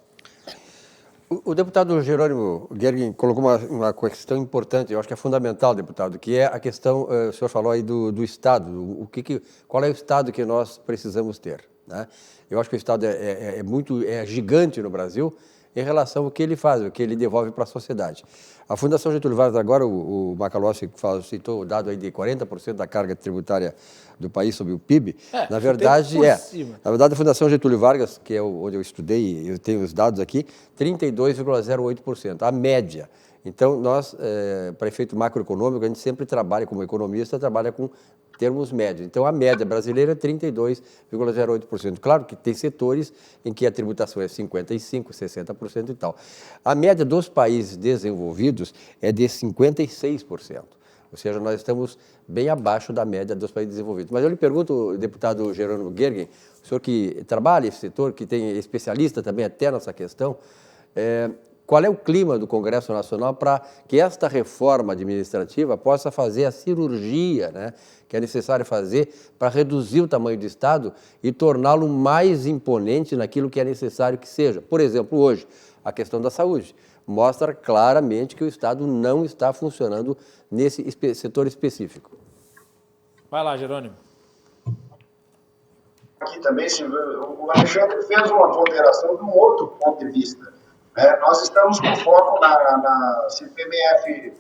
O deputado Jerônimo Gergen colocou uma questão importante, eu acho que é fundamental, deputado, que é a questão, o senhor falou aí do Estado, qual é o Estado que nós precisamos ter, né? Eu acho que o Estado é gigante no Brasil em relação ao que ele faz, o que ele devolve para a sociedade. A Fundação Getúlio Vargas, agora o Macalossi citou o dado aí de 40% da carga tributária do país sobre o PIB. Na verdade, a Fundação Getúlio Vargas, que é onde eu estudei, eu tenho os dados aqui, 32,08%, a média. Então, nós, para efeito macroeconômico, a gente sempre trabalha, como economista, trabalha com termos médios. Então, a média brasileira é 32,08%. Claro que tem setores em que a tributação é 55%, 60% e tal. A média dos países desenvolvidos é de 56%. Ou seja, nós estamos bem abaixo da média dos países desenvolvidos. Mas eu lhe pergunto, deputado Jerônimo Gergen, o senhor que trabalha nesse setor, que tem especialista também até nessa questão, qual é o clima do Congresso Nacional para que esta reforma administrativa possa fazer a cirurgia, né, que é necessário fazer para reduzir o tamanho do Estado e torná-lo mais imponente naquilo que é necessário que seja? Por exemplo, hoje, a questão da saúde mostra claramente que o Estado não está funcionando nesse setor específico. Vai lá, Jerônimo. Aqui também, o Alexandre fez uma ponderação de um outro ponto de vista. Nós estamos com foco na CPMF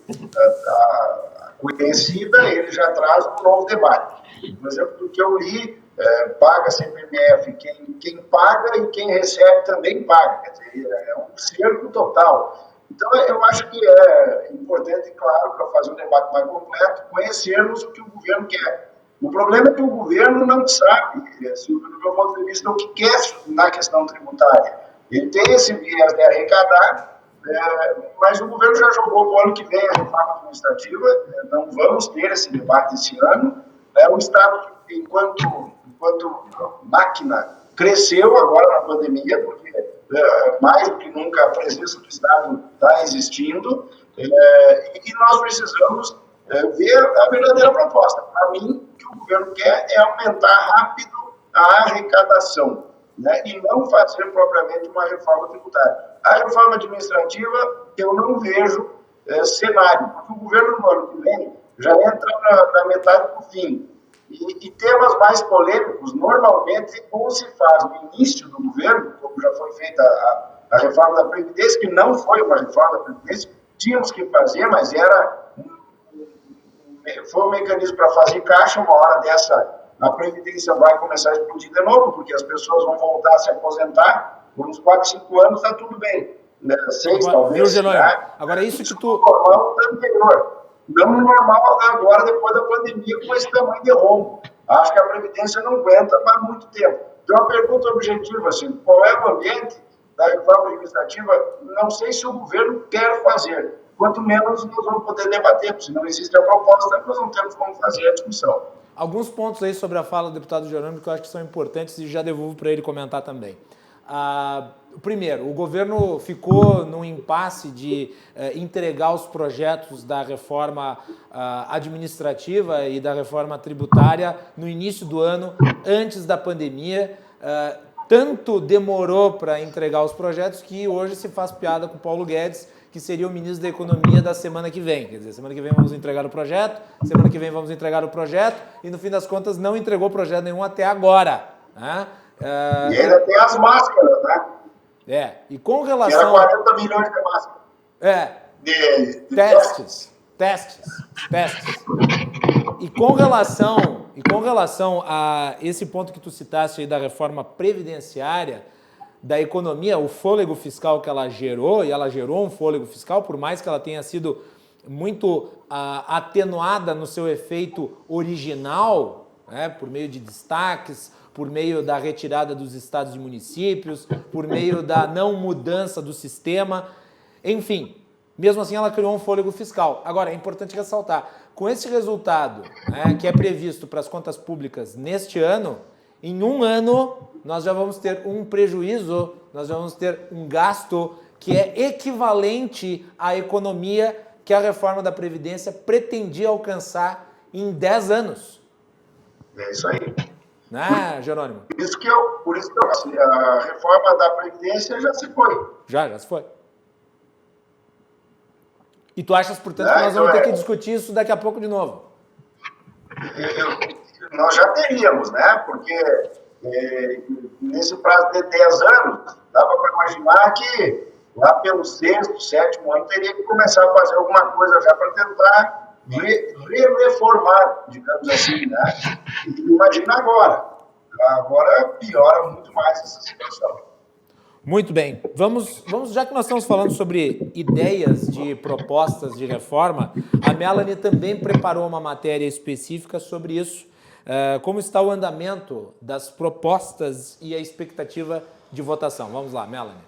conhecida, ele já traz um novo debate. Por exemplo, do que eu li, paga CPMF quem paga e quem recebe também paga. Quer dizer, é um cerco total. Então, eu acho que é importante, claro, para fazer um debate mais completo, conhecermos o que o governo quer. O problema é que o governo não sabe, do meu ponto de vista, o que quer na questão tributária. Ele tem esse viés de arrecadar, mas o governo já jogou para o ano que vem a reforma administrativa, não vamos ter esse debate esse ano. O Estado, enquanto máquina, cresceu agora na pandemia, porque mais do que nunca a presença do Estado está existindo, e nós precisamos ver a verdadeira proposta. Para mim, o que o governo quer é aumentar rápido a arrecadação, né, e não fazer propriamente uma reforma tributária. A reforma administrativa, eu não vejo cenário, porque o governo no ano que vem já entra na metade do fim. E temas mais polêmicos, normalmente, ou se faz no início do governo, como já foi feita a reforma da Previdência, que não foi uma reforma da Previdência, tínhamos que fazer, mas foi um mecanismo para fazer caixa. Uma hora dessa, a Previdência vai começar a explodir de novo, porque as pessoas vão voltar a se aposentar, por uns 4, 5 anos está tudo bem, né? 6 talvez. Agora, isso que tu... normal anterior. Não normal agora, depois da pandemia, com esse tamanho de rombo. Acho que a Previdência não aguenta mais muito tempo. Então, uma pergunta objetiva, assim, qual é o ambiente da reforma administrativa? Não sei se o governo quer fazer. Quanto menos nós vamos poder debater, porque se não existe a proposta, nós não temos como fazer a discussão. Alguns pontos aí sobre a fala do deputado Jerônimo que eu acho que são importantes e já devolvo para ele comentar também. Primeiro, o governo ficou num impasse de entregar os projetos da reforma administrativa e da reforma tributária no início do ano, antes da pandemia. Tanto demorou para entregar os projetos que hoje se faz piada com o Paulo Guedes, que seria o ministro da Economia da semana que vem. Quer dizer, semana que vem vamos entregar o projeto, semana que vem vamos entregar o projeto, e no fim das contas não entregou projeto nenhum até agora. Né? E ainda tem as máscaras, né? E com relação... Que era 40 milhões de máscaras. Testes. E com relação a esse ponto que tu citaste aí da reforma previdenciária, da economia, o fôlego fiscal que ela gerou, e ela gerou um fôlego fiscal, por mais que ela tenha sido muito atenuada no seu efeito original, né, por meio de destaques, por meio da retirada dos estados e municípios, por meio da não mudança do sistema, enfim, mesmo assim ela criou um fôlego fiscal. Agora, é importante ressaltar, com esse resultado, né, que é previsto para as contas públicas neste ano, em um ano nós já vamos ter um prejuízo, nós já vamos ter um gasto que é equivalente à economia que a reforma da Previdência pretendia alcançar em 10 anos. É isso aí. Né, Jerônimo? Por isso que a reforma da Previdência já se foi. Já se foi. E tu achas, portanto, que nós vamos ter que discutir isso daqui a pouco de novo? Nós já teríamos, né? Porque nesse prazo de 10 anos, dava para imaginar que lá pelo 6º, 7º ano teria que começar a fazer alguma coisa já para tentar reformar, digamos assim, né? E imagina agora. Agora piora muito mais essa situação. Muito bem. Vamos, já que nós estamos falando sobre ideias de propostas de reforma, a Melanie também preparou uma matéria específica sobre isso. Como está o andamento das propostas e a expectativa de votação? Vamos lá, Melanie.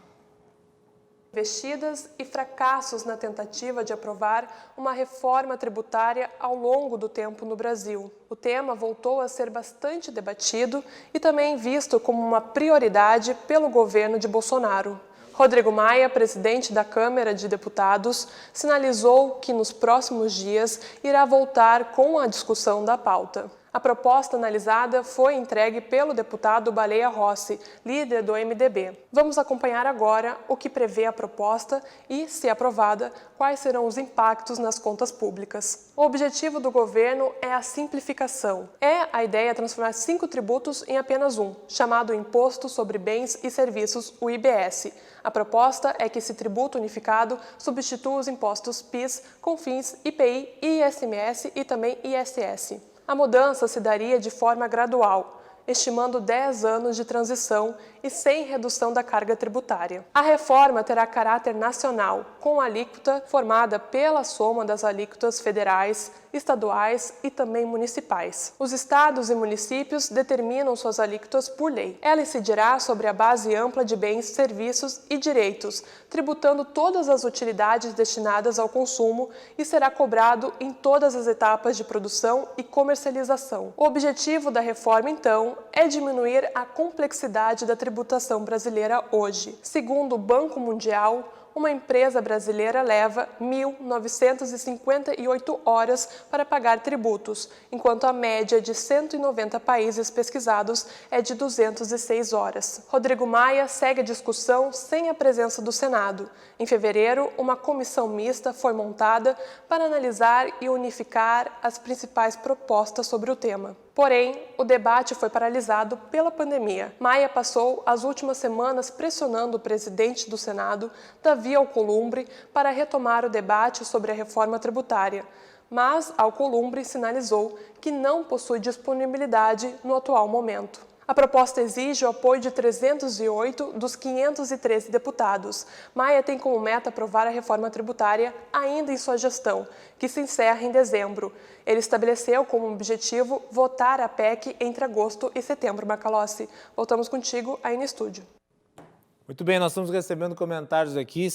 Investidas e fracassos na tentativa de aprovar uma reforma tributária ao longo do tempo no Brasil. O tema voltou a ser bastante debatido e também visto como uma prioridade pelo governo de Bolsonaro. Rodrigo Maia, presidente da Câmara de Deputados, sinalizou que nos próximos dias irá voltar com a discussão da pauta. A proposta analisada foi entregue pelo deputado Baleia Rossi, líder do MDB. Vamos acompanhar agora o que prevê a proposta e, se aprovada, quais serão os impactos nas contas públicas. O objetivo do governo é a simplificação. É a ideia transformar 5 tributos em apenas um, chamado Imposto sobre Bens e Serviços, o IBS. A proposta é que esse tributo unificado substitua os impostos PIS, CONFINS, IPI, ICMS e também ISS. A mudança se daria de forma gradual, estimando 10 anos de transição e sem redução da carga tributária. A reforma terá caráter nacional, com alíquota formada pela soma das alíquotas federais, estaduais e também municipais. Os estados e municípios determinam suas alíquotas por lei. Ela incidirá sobre a base ampla de bens, serviços e direitos, tributando todas as utilidades destinadas ao consumo e será cobrado em todas as etapas de produção e comercialização. O objetivo da reforma, então, é diminuir a complexidade da tributação brasileira hoje. Segundo o Banco Mundial, uma empresa brasileira leva 1.958 horas para pagar tributos, enquanto a média de 190 países pesquisados é de 206 horas. Rodrigo Maia segue a discussão sem a presença do Senado. Em fevereiro, uma comissão mista foi montada para analisar e unificar as principais propostas sobre o tema. Porém, o debate foi paralisado pela pandemia. Maia passou as últimas semanas pressionando o presidente do Senado, Davi Alcolumbre, para retomar o debate sobre a reforma tributária. Mas Alcolumbre sinalizou que não possui disponibilidade no atual momento. A proposta exige o apoio de 308 dos 513 deputados. Maia tem como meta aprovar a reforma tributária ainda em sua gestão, que se encerra em dezembro. Ele estabeleceu como objetivo votar a PEC entre agosto e setembro. Macalossi, voltamos contigo aí no estúdio. Muito bem, nós estamos recebendo comentários aqui,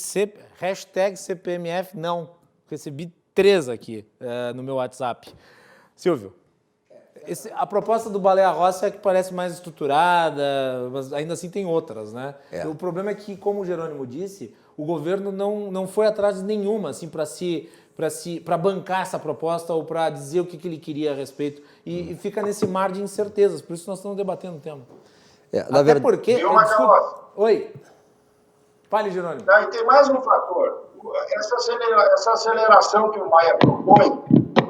hashtag CPMF não. Recebi 3 aqui no meu WhatsApp. Silvio. A proposta do Baleia Rossi é que parece mais estruturada, mas ainda assim tem outras, né? O problema é que, como o Jerônimo disse, o governo não foi atrás de nenhuma, assim, para bancar essa proposta ou para dizer o que ele queria a respeito. E fica nesse mar de incertezas, por isso nós estamos debatendo o tema. Até porque... Oi. Fale, Jerônimo. E tem mais um fator. Essa aceleração que o Maia propõe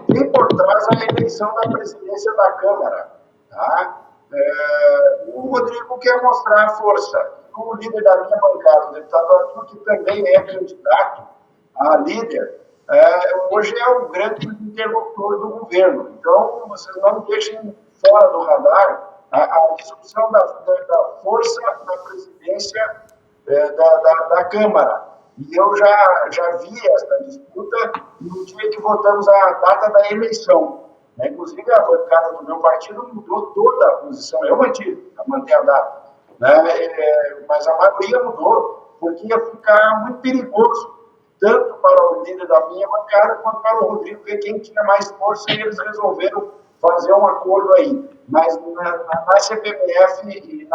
tem por trás a eleição da presidência da Câmara. Tá? O Rodrigo quer mostrar a força. Como líder da minha bancada, o deputado Arthur, que também é candidato a líder, hoje é o grande interlocutor do governo. Então, vocês não deixem fora do radar a discussão da força da presidência da Câmara. E eu já vi essa disputa no dia que votamos a data da eleição. Inclusive, a bancada do meu partido mudou toda a posição. Eu manter a data. Mas a maioria mudou, porque ia ficar muito perigoso, tanto para o líder da minha bancada, quanto para o Rodrigo, ver quem tinha mais força, e eles resolveram fazer um acordo aí. Mas na CPMF e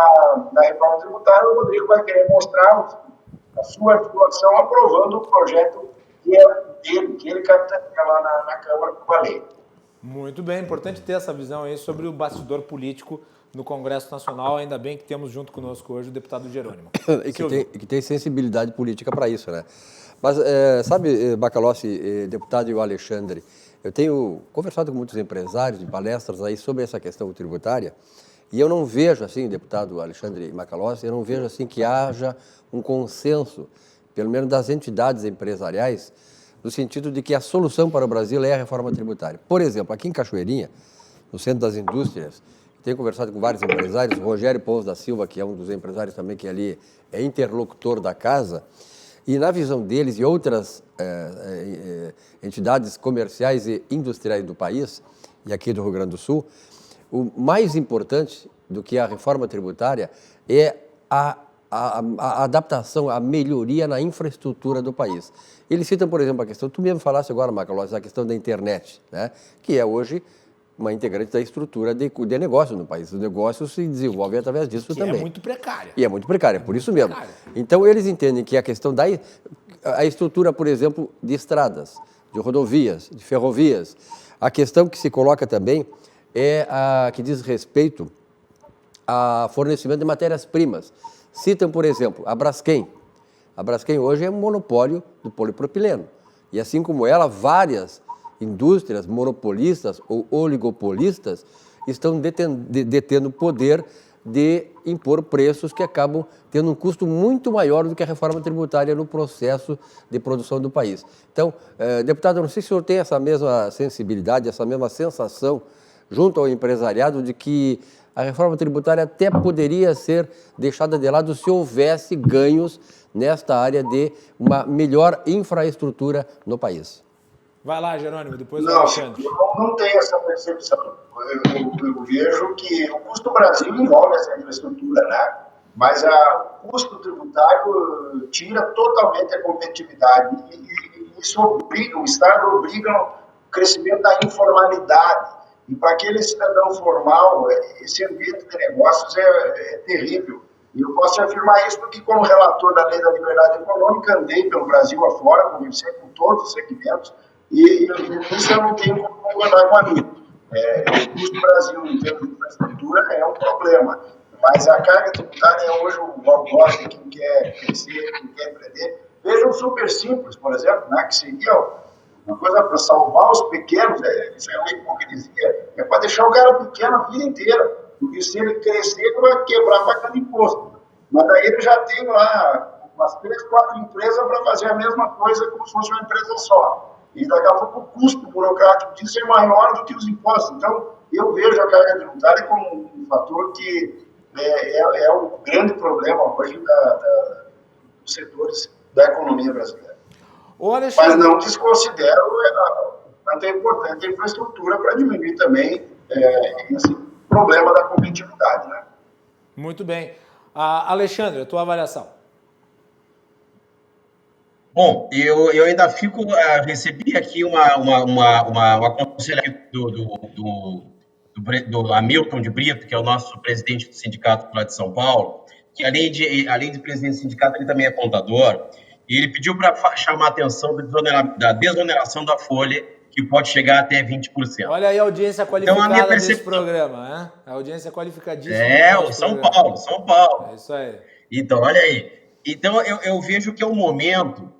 na reforma tributária, o Rodrigo vai querer mostrar a sua articulação aprovando o projeto que é dele, que ele capitaneia lá na Câmara com a lei. Muito bem, importante ter essa visão aí sobre o bastidor político no Congresso Nacional, ainda bem que temos junto conosco hoje o deputado Jerônimo. E que tem sensibilidade política para isso, né? Mas, sabe, Macalossi, deputado e o Alexandre, eu tenho conversado com muitos empresários em palestras aí sobre essa questão tributária, e eu não vejo, assim, deputado Alexandre Macalossi, eu não vejo, assim, que haja um consenso, pelo menos das entidades empresariais, no sentido de que a solução para o Brasil é a reforma tributária. Por exemplo, aqui em Cachoeirinha, no Centro das Indústrias, tenho conversado com vários empresários, o Rogério Pons da Silva, que é um dos empresários também que ali é interlocutor da casa, e na visão deles e outras entidades comerciais e industriais do país, e aqui do Rio Grande do Sul, o mais importante do que a reforma tributária é a adaptação, a melhoria na infraestrutura do país. Eles citam, por exemplo, a questão, tu mesmo falaste agora, Macalossi, a questão da internet, né? Que é hoje uma integrante da estrutura de negócio no país. O negócio se desenvolve através disso também. É muito precária. E é muito precária, por isso mesmo. Então, eles entendem que a questão a estrutura, por exemplo, de estradas, de rodovias, de ferrovias, a questão que se coloca também é a que diz respeito a fornecimento de matérias-primas. Citam, por exemplo, a Braskem. A Braskem hoje é um monopólio do polipropileno. E assim como ela, várias indústrias monopolistas ou oligopolistas estão detendo o poder de impor preços que acabam tendo um custo muito maior do que a reforma tributária no processo de produção do país. Então, deputado, eu não sei se o senhor tem essa mesma sensibilidade, essa mesma sensação junto ao empresariado de que a reforma tributária até poderia ser deixada de lado se houvesse ganhos nesta área de uma melhor infraestrutura no país. Vai lá, Jerônimo, depois o Alexandre. Não tenho essa percepção. Eu vejo que o custo do Brasil envolve essa infraestrutura, né? Mas o custo tributário tira totalmente a competitividade. E isso obriga, o Estado obriga o crescimento da informalidade. E para aquele cidadão formal, esse ambiente de negócios é terrível. E eu posso afirmar isso porque, como relator da Lei da Liberdade Econômica, andei pelo Brasil afora, conversei com todos os segmentos, e isso eu não tenho como concordar com a mim. O custo do Brasil, em termos de infraestrutura, é um problema. Mas a carga tributária hoje, o algoz, quem quer crescer, quem quer empreender, veja um super simples, por exemplo, né, que seria uma coisa para salvar os pequenos, isso é uma hipocrisia, é para deixar o cara pequeno a vida inteira, porque se ele crescer, ele vai quebrar pagando imposto. Mas daí ele já tem lá umas 3, 4 empresas para fazer a mesma coisa como se fosse uma empresa só. E daqui a pouco o custo burocrático disso é maior do que os impostos. Então, eu vejo a carga tributária como um fator que é o grande problema hoje dos setores da economia brasileira. Mas não desconsidero quanto é importante a infraestrutura para diminuir também esse problema da competitividade, né? Muito bem. Alexandre, a tua avaliação. Bom, eu ainda recebi aqui uma aconselhamento do Hamilton de Brito, que é o nosso presidente do sindicato lá de São Paulo, que além de presidente do sindicato, ele também é contador, e ele pediu para chamar a atenção da desoneração da folha, que pode chegar até 20%. Olha aí a audiência qualificada desse programa, né? A audiência qualificadíssima. O São Paulo. É isso aí. Então, olha aí. Então, eu vejo que é o momento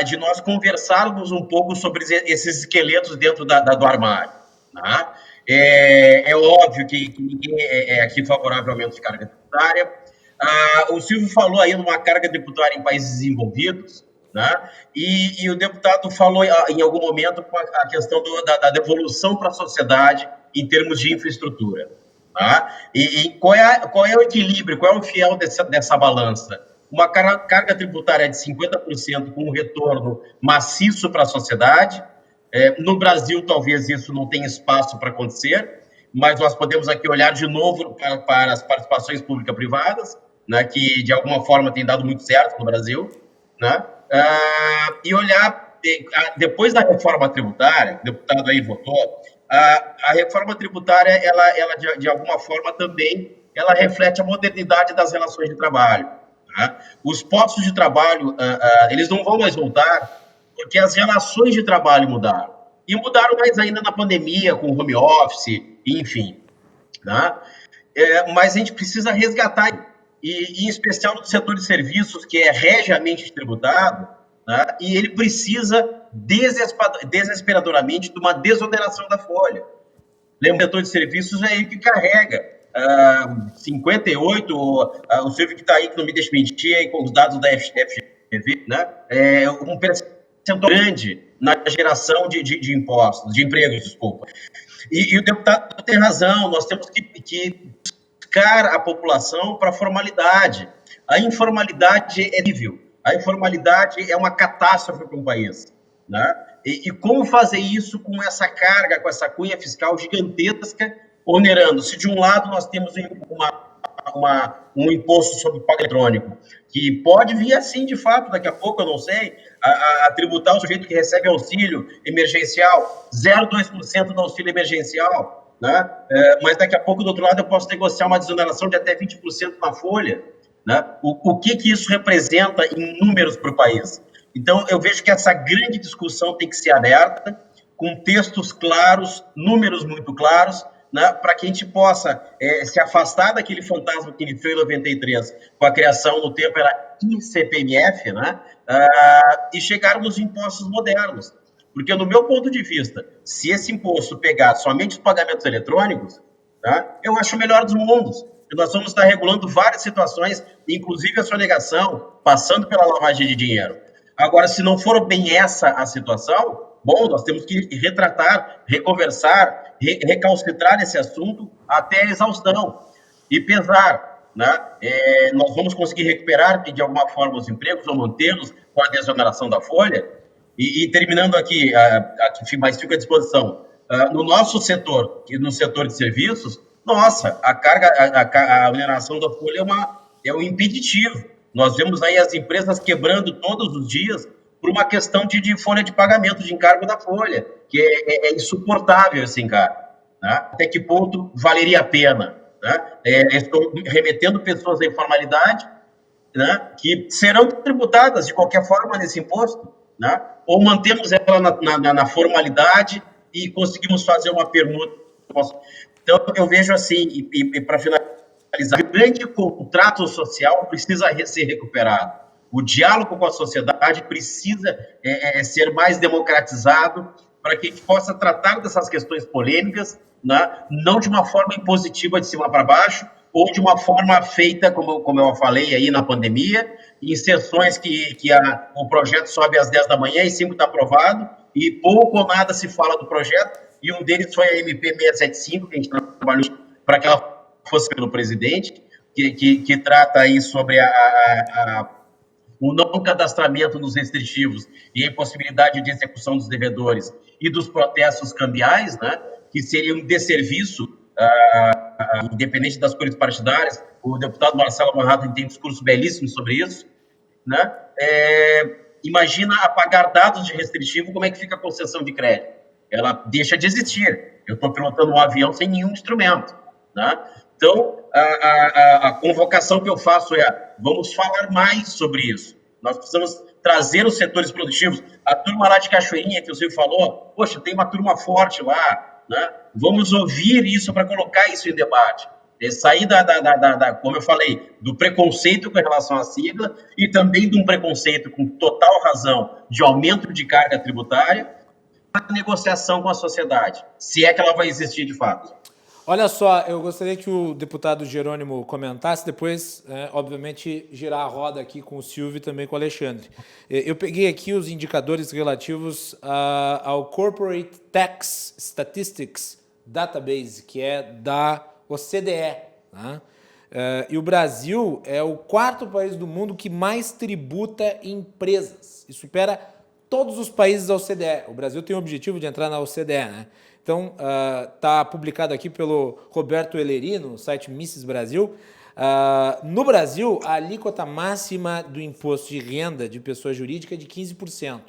de nós conversarmos um pouco sobre esses esqueletos dentro do armário. Tá? É óbvio que ninguém é aqui favorável ao aumento de carga tributária. O Silvio falou aí numa carga tributária em países desenvolvidos, né? E o deputado falou em algum momento com a questão da devolução para a sociedade em termos de infraestrutura. Tá? E qual é o equilíbrio, qual é o fiel dessa balança? Uma carga tributária de 50% com um retorno maciço para a sociedade. No Brasil, talvez isso não tenha espaço para acontecer, mas nós podemos aqui olhar de novo para as participações público-privadas, né, que de alguma forma tem dado muito certo no Brasil, né, e olhar, depois da reforma tributária, o deputado aí votou, a reforma tributária, ela de alguma forma também, ela reflete a modernidade das relações de trabalho. Tá? Os postos de trabalho, eles não vão mais voltar, porque as relações de trabalho mudaram. E mudaram mais ainda na pandemia, com home office, enfim. Tá? Mas a gente precisa resgatar, e em especial no setor de serviços, que é regiamente tributado, tá? E ele precisa desesperadoramente de uma desoneração da folha. Lembra, o setor de serviços é ele que carrega 58, o Silvio que está aí, que não me deixa mentir, aí, com os dados da FGV, né? Um percentual grande na geração de impostos, de empregos, desculpa. E o deputado tem razão, nós temos que buscar a população para a formalidade. A informalidade é terrível. A informalidade é uma catástrofe para um país. Né? E como fazer isso com essa carga, com essa cunha fiscal gigantesca, onerando? Se de um lado nós temos um imposto sobre pagamento eletrônico, que pode vir assim, de fato, daqui a pouco, eu não sei, a tributar o sujeito que recebe auxílio emergencial, 0,2% do auxílio emergencial, né? Mas daqui a pouco, do outro lado, eu posso negociar uma desoneração de até 20% na folha. Né? O que isso representa em números para o país? Então, eu vejo que essa grande discussão tem que ser aberta, com textos claros, números muito claros, né, para que a gente possa se afastar daquele fantasma que iniciou em 93, com a criação no tempo era ICPMF, né, e chegarmos em impostos modernos. Porque, no meu ponto de vista, se esse imposto pegar somente os pagamentos eletrônicos, tá, eu acho o melhor dos mundos. Nós vamos estar regulando várias situações, inclusive a sonegação, passando pela lavagem de dinheiro. Agora, se não for bem essa a situação, bom, nós temos que retratar, reconversar, recalcitrar esse assunto até a exaustão e pesar, né? Nós vamos conseguir recuperar de alguma forma os empregos ou mantê-los com a desoneração da folha. E terminando aqui, mas fico à disposição, no nosso setor, no setor de serviços, nossa, a oneração da folha é um impeditivo. Nós vemos aí as empresas quebrando todos os dias por uma questão de folha de pagamento, de encargo da folha, que é insuportável esse encargo. Né? Até que ponto valeria a pena? Né? Estou remetendo pessoas à informalidade, né, que serão tributadas de qualquer forma nesse imposto, né? Ou mantemos ela na formalidade e conseguimos fazer uma permuta. Então, eu vejo assim, e para finalizar, o grande contrato social precisa ser recuperado. O diálogo com a sociedade precisa ser mais democratizado para que a gente possa tratar dessas questões polêmicas, né, não de uma forma impositiva de cima para baixo, ou de uma forma feita, como eu falei aí na pandemia, em sessões que o projeto sobe às 10 da manhã e 5 está aprovado, e pouco ou nada se fala do projeto, e um deles foi a MP 675, que a gente trabalhou para que ela fosse pelo presidente, que trata aí sobre o não cadastramento nos restritivos e a impossibilidade de execução dos devedores e dos protestos cambiais, né, que seria um desserviço, independente das cores partidárias. O deputado Marcelo Manhattan tem um discurso belíssimo sobre isso, né? Imagina apagar dados de restritivo, como é que fica a concessão de crédito? Ela deixa de existir. Eu estou pilotando um avião sem nenhum instrumento, né? Então, a convocação que eu faço é: vamos falar mais sobre isso. Nós precisamos trazer os setores produtivos. A turma lá de Cachoeirinha, que o Silvio falou, poxa, tem uma turma forte lá, né? Vamos ouvir isso para colocar isso em debate. Sair como eu falei, do preconceito com relação à sigla e também de um preconceito com total razão de aumento de carga tributária, a negociação com a sociedade, se é que ela vai existir de fato. Olha só, eu gostaria que o deputado Jerônimo comentasse, depois, obviamente, girar a roda aqui com o Silvio e também com o Alexandre. Eu peguei aqui os indicadores relativos ao Corporate Tax Statistics Database, que é da OCDE. Né? E o Brasil é o 4º país do mundo que mais tributa empresas. Isso supera todos os países da OCDE. O Brasil tem o objetivo de entrar na OCDE, né? Então, está publicado aqui pelo Roberto Eleri, no site Misses Brasil. No Brasil, a alíquota máxima do imposto de renda de pessoa jurídica é de 15%.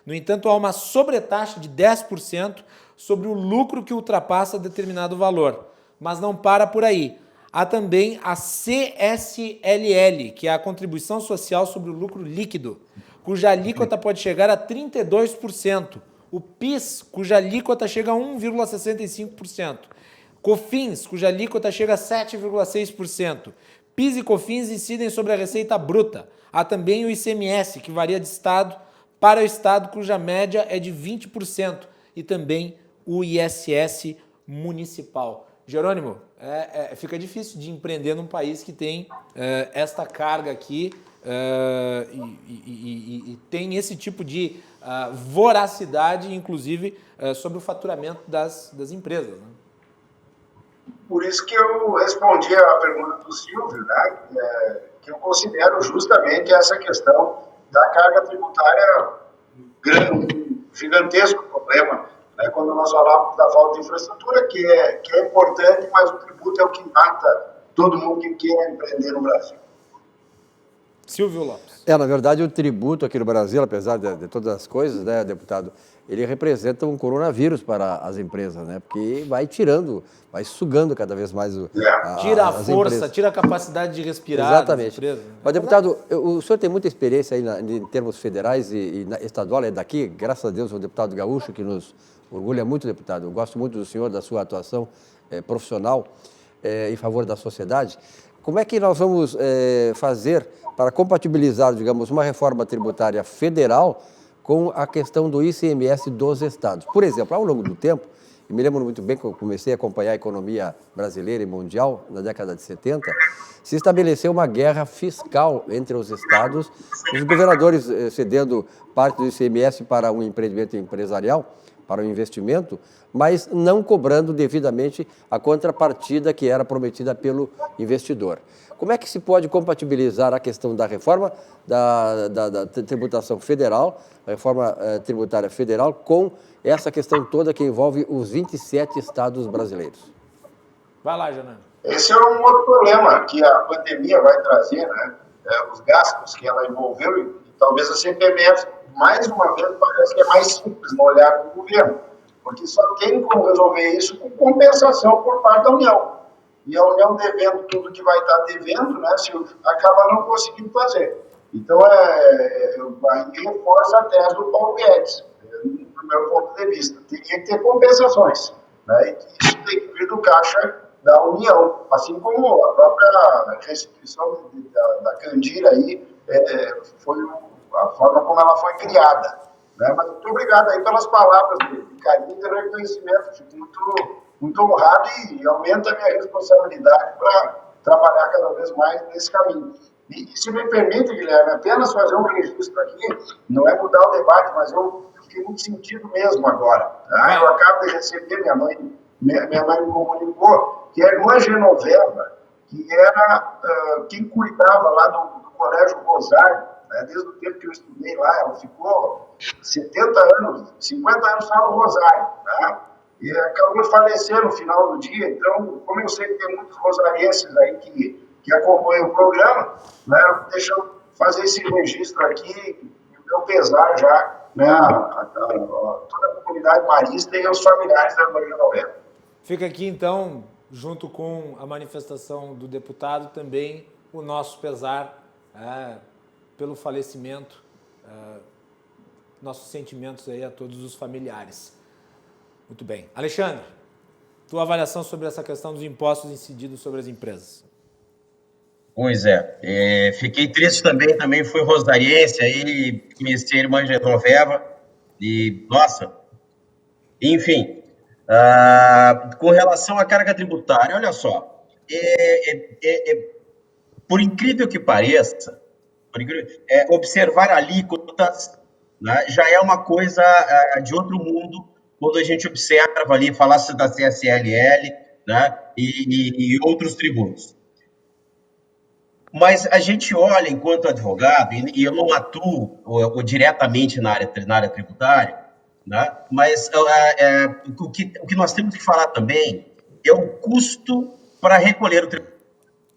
No entanto, há uma sobretaxa de 10% sobre o lucro que ultrapassa determinado valor. Mas não para por aí. Há também a CSLL, que é a Contribuição Social sobre o Lucro Líquido, cuja alíquota pode chegar a 32%. O PIS, cuja alíquota chega a 1,65%. COFINS, cuja alíquota chega a 7,6%. PIS e COFINS incidem sobre a receita bruta. Há também o ICMS, que varia de estado para o estado, cuja média é de 20%. E também o ISS municipal. Jerônimo, fica difícil de empreender num país que tem esta carga aqui e tem esse tipo de voracidade, inclusive, sobre o faturamento das empresas. Né? Por isso que eu respondi a pergunta do Silvio, né? Que eu considero justamente essa questão da carga tributária um gigantesco problema, né? Quando nós falamos da falta de infraestrutura, que é importante, mas o tributo é o que mata todo mundo que quer empreender no Brasil. Silvio Lopes. Na verdade, o tributo aqui no Brasil, apesar de todas as coisas, né, deputado, ele representa um coronavírus para as empresas, né? Porque vai sugando cada vez mais tira a força, empresas. Tira a capacidade de respirar. Exatamente. Das empresas. Mas, deputado, o senhor tem muita experiência aí em termos federais e estadual, é daqui, graças a Deus, o deputado gaúcho, que nos orgulha muito, deputado. Eu gosto muito do senhor, da sua atuação profissional em favor da sociedade. Como é que nós vamos fazer para compatibilizar, digamos, uma reforma tributária federal com a questão do ICMS dos estados? Por exemplo, ao longo do tempo, e me lembro muito bem que eu comecei a acompanhar a economia brasileira e mundial na década de 70, se estabeleceu uma guerra fiscal entre os estados, os governadores cedendo parte do ICMS para um empreendimento empresarial, para o investimento, mas não cobrando devidamente a contrapartida que era prometida pelo investidor. Como é que se pode compatibilizar a questão da reforma da tributação federal, a reforma tributária federal, com essa questão toda que envolve os 27 estados brasileiros? Vai lá, Janane. Esse é um outro problema que a pandemia vai trazer, né? Os gastos que ela envolveu e talvez a CPMF, mais uma vez, parece que é mais simples no olhar do governo, porque só tem como resolver isso com compensação por parte da União. E a União devendo tudo que vai estar devendo, né, se acaba não conseguindo fazer. Então, aí reforça a tese do Paulo Guedes, do meu ponto de vista. Teria que ter compensações, né, e isso tem que vir do caixa da União, assim como a própria restituição da Candira aí, foi a forma como ela foi criada. Né? Mas muito obrigado aí pelas palavras de carinho e de reconhecimento. Fico muito honrado e aumenta a minha responsabilidade para trabalhar cada vez mais nesse caminho. E se me permite, Guilherme, apenas fazer um registro aqui, não é mudar o debate, mas eu fiquei muito sentido mesmo agora. Tá? Eu acabo de receber, minha mãe me comunicou que a irmã Genoveva que era quem cuidava lá do Colégio Rosário, né? Desde o tempo que eu estudei lá, ela ficou 70 anos, 50 anos lá no Rosário, né? E acabou de falecer no final do dia. Então, como eu sei que tem muitos rosarienses aí que acompanham o programa, né, deixa eu fazer esse registro aqui, o meu pesar já, né, toda a comunidade marista e os familiares da Maria Novelli. Fica aqui, então, junto com a manifestação do deputado, também o nosso pesar pelo falecimento, nossos sentimentos aí a todos os familiares. Muito bem. Alexandre, tua avaliação sobre essa questão dos impostos incididos sobre as empresas. Pois é. Fiquei triste também fui rosariense, aí conheci a irmã Genoveva, e, nossa, enfim, com relação à carga tributária, olha só, por incrível que pareça, observar alíquotas, né, já é uma coisa de outro mundo, quando a gente observa ali, falasse da CSLL, né, e outros tributos. Mas a gente olha, enquanto advogado, e eu não atuo diretamente na área tributária, né, mas o que nós temos que falar também é o custo para recolher o tributo.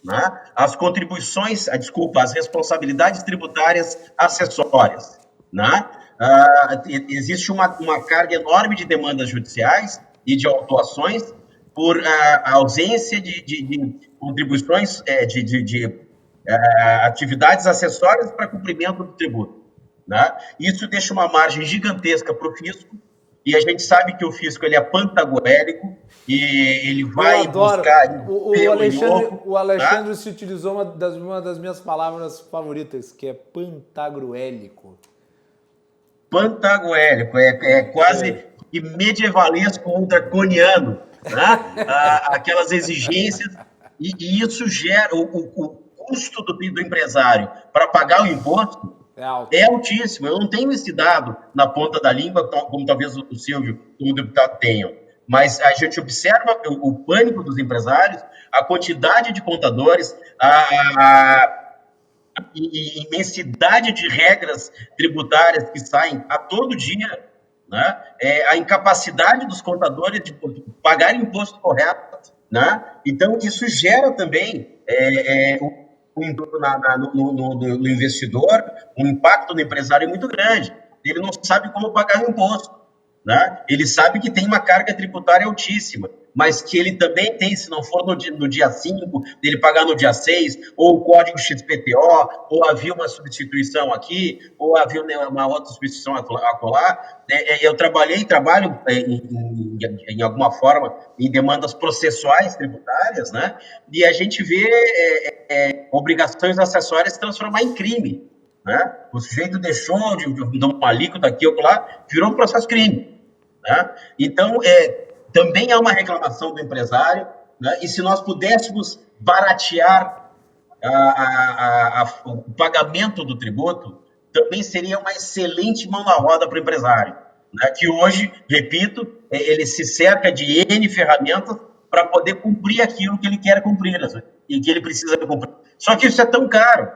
Né, as contribuições, as responsabilidades tributárias acessórias, né? Existe uma carga enorme de demandas judiciais e de autuações por ausência de contribuições, atividades acessórias para cumprimento do tributo. Né? Isso deixa uma margem gigantesca para o fisco, e a gente sabe que o fisco ele é pantagoélico, e ele vai buscar... O Alexandre se utilizou uma das minhas palavras favoritas, que é pantagruélico. Pantagoélico, é quase medievalesco, draconiano, né? Aquelas exigências, e isso gera o custo do empresário para pagar o imposto é altíssimo. Eu não tenho esse dado na ponta da língua, como talvez o Silvio e o deputado tenham, mas a gente observa o pânico dos empresários, a quantidade de contadores, a imensidade de regras tributárias que saem a todo dia, né? A incapacidade dos contadores de pagar imposto correto, né? Então, isso gera também no investidor, um impacto no empresário muito grande. Ele não sabe como pagar o imposto, né? Ele sabe que tem uma carga tributária altíssima, mas que ele também tem, se não for no dia 5, dele pagar no dia 6, ou o código XPTO, ou havia uma substituição aqui, ou havia uma outra substituição acolá. Eu trabalho em alguma forma em demandas processuais tributárias, né? E a gente vê obrigações acessórias se transformar em crime. Né? O sujeito deixou de uma alíquota aqui ou lá, virou um processo crime. Né? Então, também há uma reclamação do empresário, né? E se nós pudéssemos baratear o pagamento do tributo, também seria uma excelente mão na roda para o empresário, né? Que hoje, repito, ele se cerca de N ferramentas para poder cumprir aquilo que ele quer cumprir, né? E que ele precisa cumprir. Só que isso é tão caro,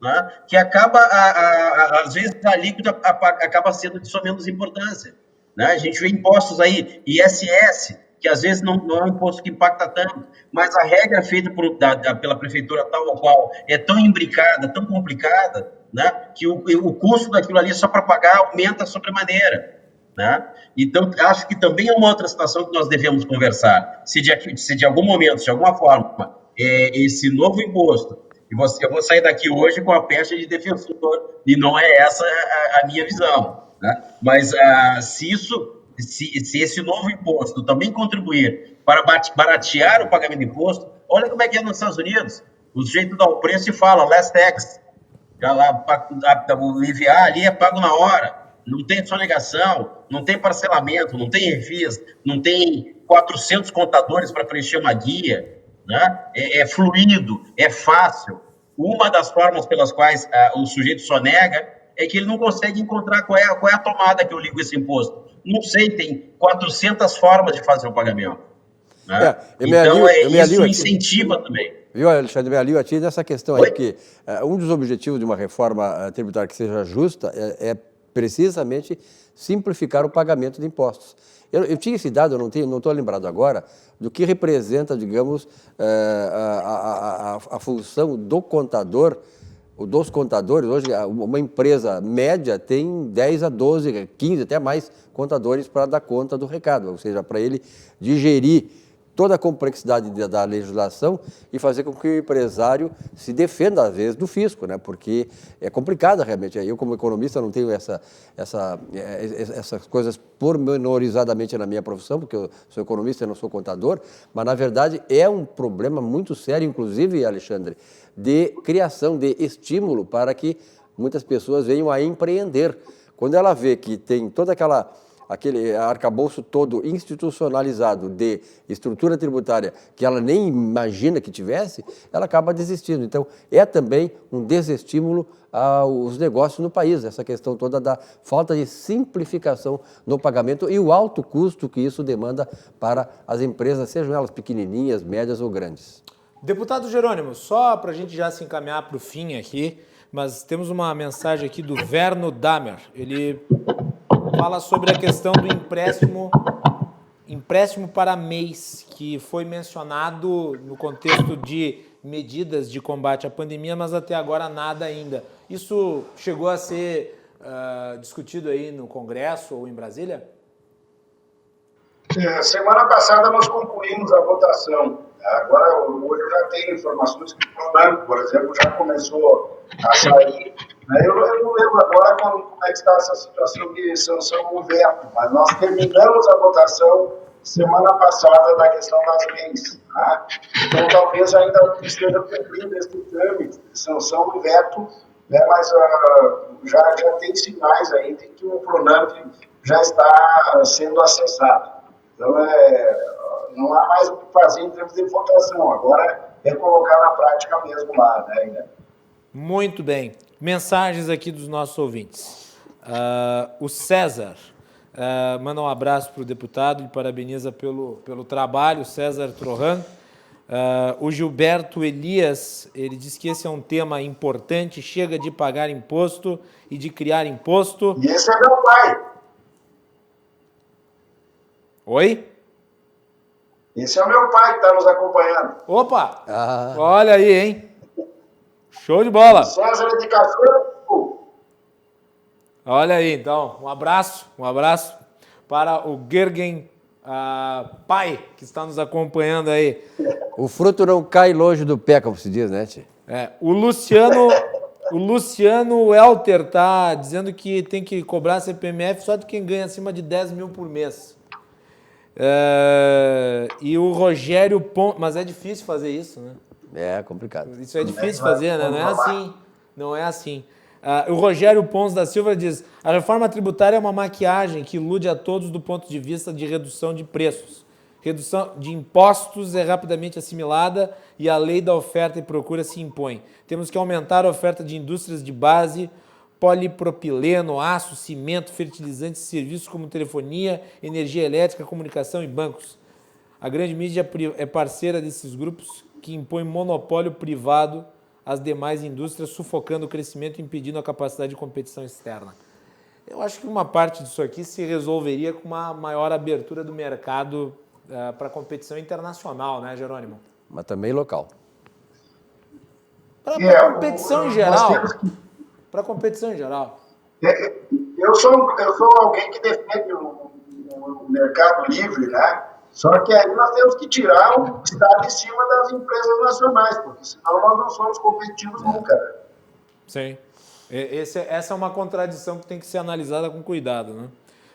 né? Que acaba, às vezes, a alíquota acaba sendo de sua menos importância. Né? A gente vê impostos aí, ISS, que às vezes não é um imposto que impacta tanto, mas a regra feita pela prefeitura tal ou qual é tão imbricada, tão complicada, né? Que o custo daquilo ali só para pagar aumenta sobremaneira. Né? Então, acho que também é uma outra situação que nós devemos conversar. Se de algum momento, de alguma forma, esse novo imposto, eu vou sair daqui hoje com a pecha de defensor, e não é essa a minha visão. Né? Mas se esse novo imposto também contribuir para baratear o pagamento de imposto, olha como é que é nos Estados Unidos. O sujeito dá o preço e fala, last tax. O IVA ali é pago na hora. Não tem sonegação, não tem parcelamento, não tem refis, não tem 400 contadores para preencher uma guia. Né? É fluido, é fácil. Uma das formas pelas quais o sujeito sonega é que ele não consegue encontrar qual é a tomada que eu ligo esse imposto. Não sei, tem 400 formas de fazer o pagamento. Né? Isso incentiva também. Viu, Alexandre, me alio a ti nessa questão aí, porque um dos objetivos de uma reforma tributária que seja justa é precisamente simplificar o pagamento de impostos. Eu tinha esse dado, eu não estou lembrado agora, do que representa, digamos, a função do contador, dos contadores. Hoje, uma empresa média tem 10 a 12, 15, até mais contadores para dar conta do recado, ou seja, para ele digerir toda a complexidade da legislação e fazer com que o empresário se defenda, às vezes, do fisco, né? Porque é complicado, realmente. Eu, como economista, não tenho essas coisas pormenorizadamente na minha profissão, porque eu sou economista e não sou contador, mas, na verdade, é um problema muito sério, inclusive, Alexandre, de criação, de estímulo para que muitas pessoas venham a empreender. Quando ela vê que tem toda aquele arcabouço todo institucionalizado de estrutura tributária que ela nem imagina que tivesse, ela acaba desistindo. Então, é também um desestímulo aos negócios no país, essa questão toda da falta de simplificação no pagamento e o alto custo que isso demanda para as empresas, sejam elas pequenininhas, médias ou grandes. Deputado Jerônimo, só para a gente já se encaminhar para o fim aqui, mas temos uma mensagem aqui do Verno Damer. Ele fala sobre a questão do empréstimo para mês, que foi mencionado no contexto de medidas de combate à pandemia, mas até agora nada ainda. Isso chegou a ser discutido aí no Congresso ou em Brasília? Semana passada nós concluímos a votação. Agora, hoje eu já tenho informações que o Pronamp, por exemplo, já começou a sair. Eu não lembro agora como é que está essa situação de sanção no veto, mas nós terminamos a votação semana passada da questão das leis. Tá? Então, talvez ainda esteja cumprindo esse trâmite de sanção no veto, né? Mas já tem sinais aí de que o Pronamp já está sendo acessado. Então, não há mais o que fazer em termos de votação. Agora é colocar na prática mesmo lá, né? Muito bem. Mensagens aqui dos nossos ouvintes. O César manda um abraço para o deputado, lhe parabeniza pelo trabalho, César Trohan. O Gilberto Elias, ele diz que esse é um tema importante, chega de pagar imposto e de criar imposto. E esse é meu pai. Oi? Esse é o meu pai que está nos acompanhando. Opa! Olha aí, hein? Show de bola! César é de Cachoeiro. Olha aí, então, um abraço para o Gergen pai, que está nos acompanhando aí. O fruto não cai longe do pé, como se diz, né, tio? O Luciano Welter está dizendo que tem que cobrar CPMF só de quem ganha acima de 10 mil por mês. E o Rogério Pontes, mas é difícil fazer isso, né? É complicado. Isso é difícil fazer, né? Não é assim. O Rogério Pontes da Silva diz: a reforma tributária é uma maquiagem que ilude a todos do ponto de vista de redução de preços. Redução de impostos é rapidamente assimilada e a lei da oferta e procura se impõe. Temos que aumentar a oferta de indústrias de base, polipropileno, aço, cimento, fertilizantes e serviços como telefonia, energia elétrica, comunicação e bancos. A grande mídia é parceira desses grupos que impõem monopólio privado às demais indústrias, sufocando o crescimento e impedindo a capacidade de competição externa. Eu acho que uma parte disso aqui se resolveria com uma maior abertura do mercado para a competição internacional, né, Jerônimo? Mas também local. Para competição em geral. Para competição em geral. Eu sou alguém que defende o mercado livre, né? Só que aí nós temos que tirar o Estado de cima das empresas nacionais, porque senão nós não somos competitivos nunca. Né? Sim. Essa é uma contradição que tem que ser analisada com cuidado, né?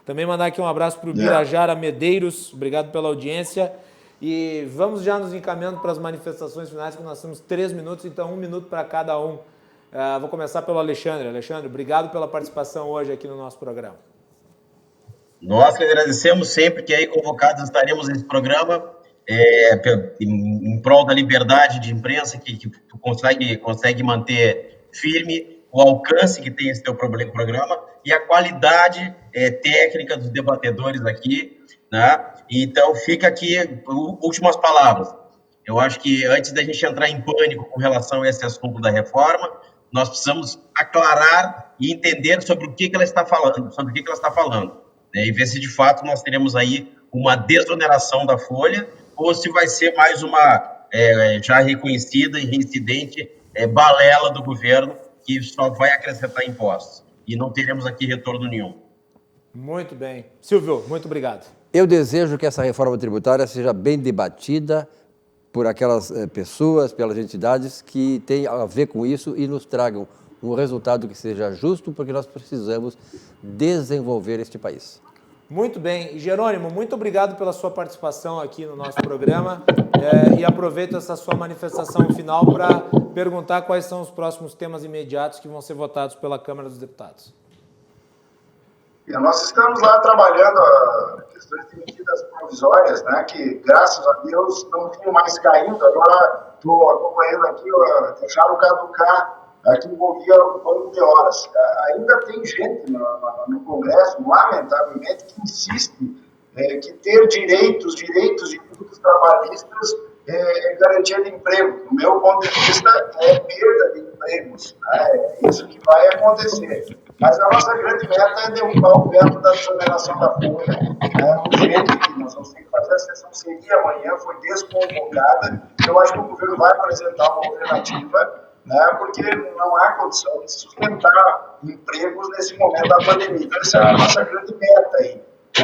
Também mandar aqui um abraço para o Birajara Medeiros, obrigado pela audiência. E vamos já nos encaminhando para as manifestações finais, que nós temos 3 minutos, então 1 minuto para cada um. Vou começar pelo Alexandre. Alexandre, obrigado pela participação hoje aqui no nosso programa. Nós que agradecemos sempre que aí convocados estaremos nesse programa em prol da liberdade de imprensa que tu consegue manter firme, o alcance que tem esse teu programa e a qualidade técnica dos debatedores aqui, né? Então, fica aqui últimas palavras. Eu acho que antes da gente entrar em pânico com relação a esse assunto da reforma, nós precisamos aclarar e entender sobre o que ela está falando, né? E ver se de fato nós teremos aí uma desoneração da folha ou se vai ser mais uma já reconhecida e reincidente balela do governo que só vai acrescentar impostos e não teremos aqui retorno nenhum. Muito bem. Silvio, muito obrigado. Eu desejo que essa reforma tributária seja bem debatida por aquelas pessoas, pelas entidades que têm a ver com isso e nos tragam um resultado que seja justo, porque nós precisamos desenvolver este país. Muito bem. Jerônimo, muito obrigado pela sua participação aqui no nosso programa e aproveito essa sua manifestação final para perguntar quais são os próximos temas imediatos que vão ser votados pela Câmara dos Deputados. Nós estamos lá trabalhando questões de medidas provisórias, né, que, graças a Deus, não vinham mais caindo. Agora, estou acompanhando aqui, deixaram caducar, aqui envolvia um banco de horas. Ainda tem gente no Congresso, lamentavelmente, que insiste que ter direitos de direitos trabalhistas é garantia de emprego. Do meu ponto de vista, é perda de empregos. Né? É isso que vai acontecer. Mas a nossa grande meta é derrubar o veto da desoneração da folha. Urgente, que nós vamos ter que fazer. A sessão seria amanhã, foi desconvocada. Eu acho que o governo vai apresentar uma alternativa, né, porque não há condição de sustentar empregos nesse momento da pandemia. Então, essa é a nossa grande meta aí. E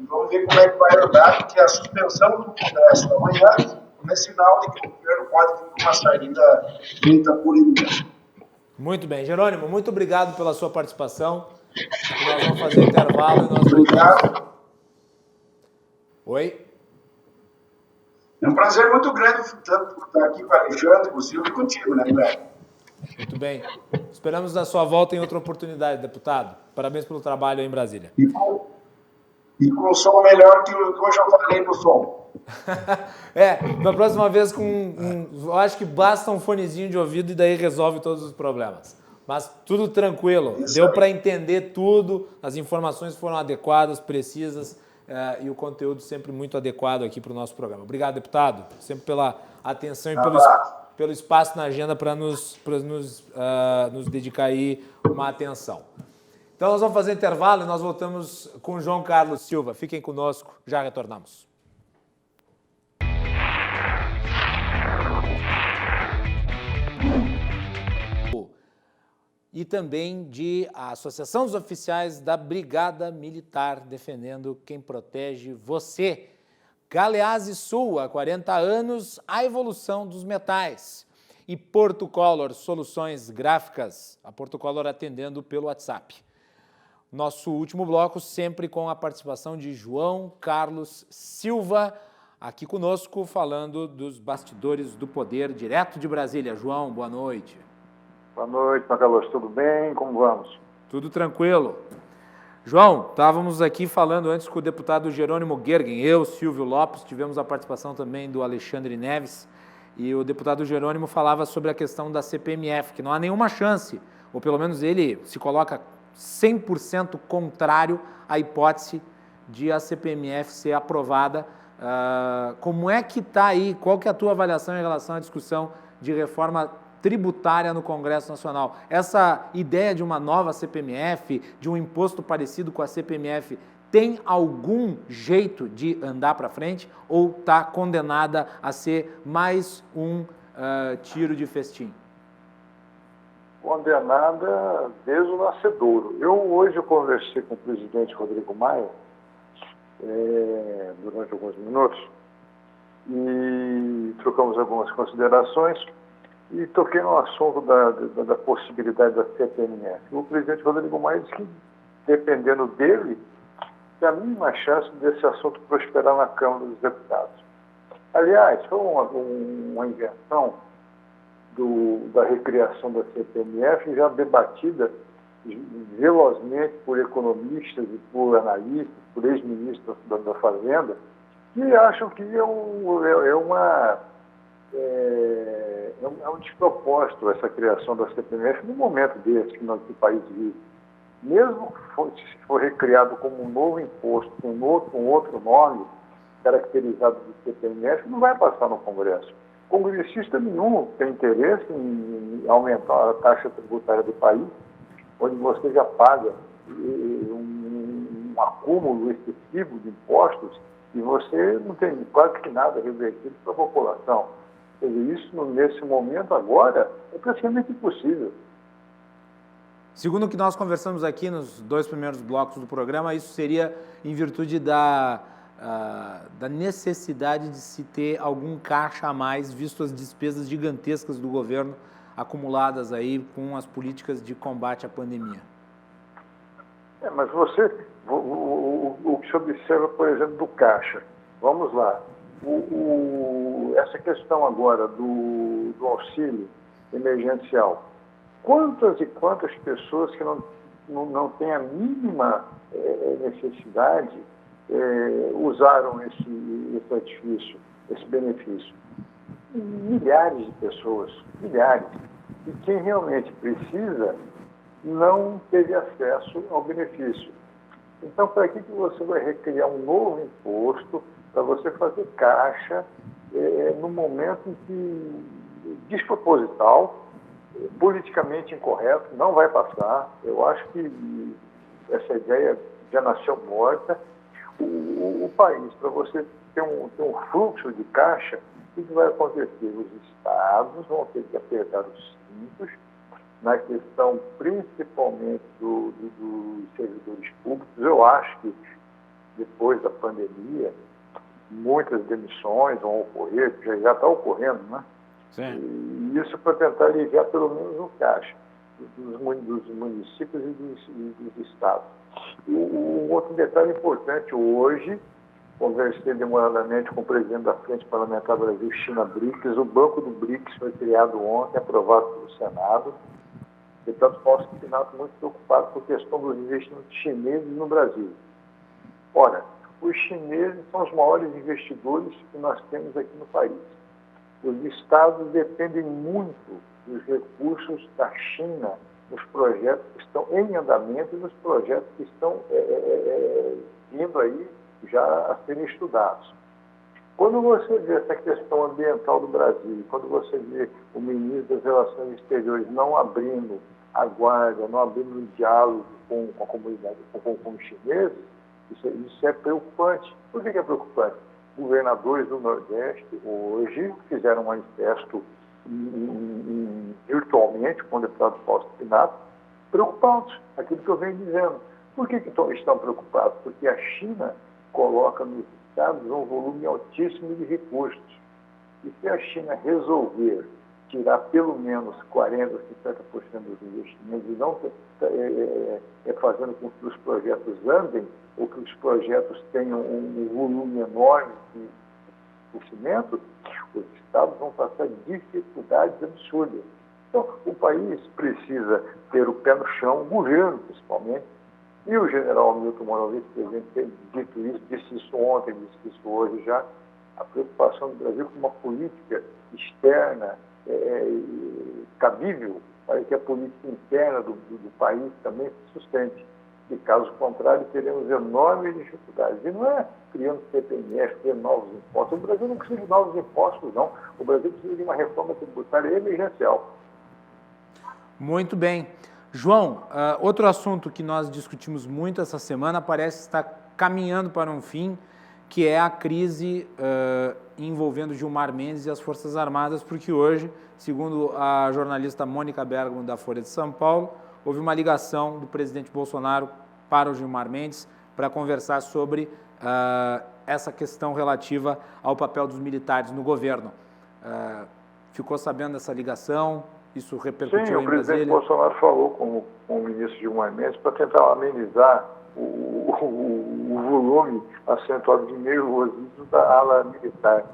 vamos ver como é que vai andar, porque a suspensão do Congresso amanhã é sinal de que o governo pode vir com uma saída feita por ele mesmo. Muito bem. Jerônimo, muito obrigado pela sua participação. Nós vamos fazer intervalo e nós voltamos. Oi? É um prazer muito grande tanto por estar aqui com o Alexandre, com o Silvio e contigo, né, Guilherme? Muito bem. Esperamos a sua volta em outra oportunidade, deputado. Parabéns pelo trabalho aí em Brasília. E com o som melhor que hoje eu falei no som. Na próxima vez eu acho que basta um fonezinho de ouvido e daí resolve todos os problemas. Mas tudo tranquilo, deu para entender tudo, as informações foram adequadas, precisas e o conteúdo sempre muito adequado aqui para o nosso programa. Obrigado, deputado, sempre pela atenção e pelo espaço na agenda para nos dedicar aí uma atenção. Então nós vamos fazer intervalo e nós voltamos com o João Carlos Silva. Fiquem conosco, já retornamos. E também de a Associação dos Oficiais da Brigada Militar, defendendo quem protege você. Galeazzi Sul, há 40 anos, a evolução dos metais. E Porto Color, soluções gráficas, a Porto Color atendendo pelo WhatsApp. Nosso último bloco sempre com a participação de João Carlos Silva, aqui conosco, falando dos bastidores do poder, direto de Brasília. João, boa noite. Boa noite, Macalós, tudo bem? Como vamos? Tudo tranquilo. João, estávamos aqui falando antes com o deputado Jerônimo Gergen, eu, Silvio Lopes, tivemos a participação também do Alexandre Neves, e o deputado Jerônimo falava sobre a questão da CPMF, que não há nenhuma chance, ou pelo menos ele se coloca 100% contrário à hipótese de a CPMF ser aprovada. Como é que está aí? Qual que é a tua avaliação em relação à discussão de reforma tributária no Congresso Nacional? Essa ideia de uma nova CPMF, de um imposto parecido com a CPMF, tem algum jeito de andar para frente ou está condenada a ser mais um tiro de festim? Condenada desde o nascedouro. Hoje eu conversei com o presidente Rodrigo Maia durante alguns minutos e trocamos algumas considerações e toquei no assunto da possibilidade da CPMF. O presidente Rodrigo Maia disse que, dependendo dele, tem a mínima chance desse assunto prosperar na Câmara dos Deputados. Aliás, foi uma invenção da recriação da CPMF, já debatida velozmente por economistas e por analistas, por ex-ministros da Fazenda, que acham que é um despropósito essa criação da CPMF no momento desse que o país vive. Mesmo se for recriado como um novo imposto, com outro nome, caracterizado de CPMF não vai passar no Congresso. Congressista nenhum tem interesse em aumentar a taxa tributária do país, onde você já paga um acúmulo excessivo de impostos e você não tem quase que nada revertido para a população. Quer dizer, isso, nesse momento agora, é praticamente impossível. Segundo o que nós conversamos aqui nos 2 primeiros blocos do programa, isso seria em virtude da necessidade de se ter algum caixa a mais, visto as despesas gigantescas do governo acumuladas aí com as políticas de combate à pandemia. Mas o que se observa, por exemplo, do caixa, vamos lá, essa questão agora do auxílio emergencial, quantas e quantas pessoas que não têm a mínima necessidade usaram esse artifício, esse benefício? Milhares de pessoas, milhares. E quem realmente precisa não teve acesso ao benefício. Então, para que você vai recriar um novo imposto para você fazer caixa no momento em que desproposital, politicamente incorreto, não vai passar? Eu acho que essa ideia já nasceu morta. O país, para você ter um fluxo de caixa, o que vai acontecer? Os estados vão ter que apertar os cintos na questão principalmente dos servidores públicos. Eu acho que depois da pandemia, muitas demissões vão ocorrer, já está ocorrendo, né? Sim. E isso para tentar aliviar pelo menos o caixa dos municípios e dos estados. Um outro detalhe importante, hoje, conversei demoradamente com o presidente da Frente Parlamentar Brasil-China BRICS. O Banco do BRICS foi criado ontem, aprovado pelo Senado. O deputado Fausto Pinato muito preocupado com a questão dos investimentos chineses no Brasil. Ora, os chineses são os maiores investidores que nós temos aqui no país. Os estados dependem muito dos recursos da China nos projetos que estão em andamento e nos projetos que estão vindo aí já a serem estudados. Quando você vê essa questão ambiental do Brasil, quando você vê o ministro das Relações Exteriores não abrindo a guarda, não abrindo um diálogo com a comunidade, com os chineses, isso é preocupante. Por que é preocupante? Governadores do Nordeste hoje fizeram um manifesto virtualmente com o deputado Fausto Pinato, preocupados, aquilo que eu venho dizendo. Por que estão preocupados? Porque a China coloca nos estados um volume altíssimo de recursos. E se a China resolver tirar pelo menos 40% ou 50% dos investimentos e não fazendo com que os projetos andem, ou que os projetos tenham um volume enorme de crescimento, os estados vão passar dificuldades absurdas. Então, o país precisa ter o pé no chão, o governo principalmente, e o general Milton Mourão, presidente, tem dito isso, disse isso ontem, disse isso hoje já, a preocupação do Brasil com uma política externa cabível para que a política interna do país também se sustente. E caso contrário, teremos enormes dificuldades. E não é criando CPMF, criando novos impostos. O Brasil não precisa de novos impostos, não. O Brasil precisa de uma reforma tributária emergencial. Muito bem. João, outro assunto que nós discutimos muito essa semana parece estar caminhando para um fim, que é a crise envolvendo Gilmar Mendes e as Forças Armadas, porque hoje, segundo a jornalista Mônica Bergamo, da Folha de São Paulo, houve uma ligação do presidente Bolsonaro para o Gilmar Mendes para conversar sobre essa questão relativa ao papel dos militares no governo. Ficou sabendo dessa ligação? Isso repercutiu Sim, em Brasília? Sim, o presidente Bolsonaro falou com o ministro Gilmar Mendes para tentar amenizar o volume acentuado de nervosismo da ala militar.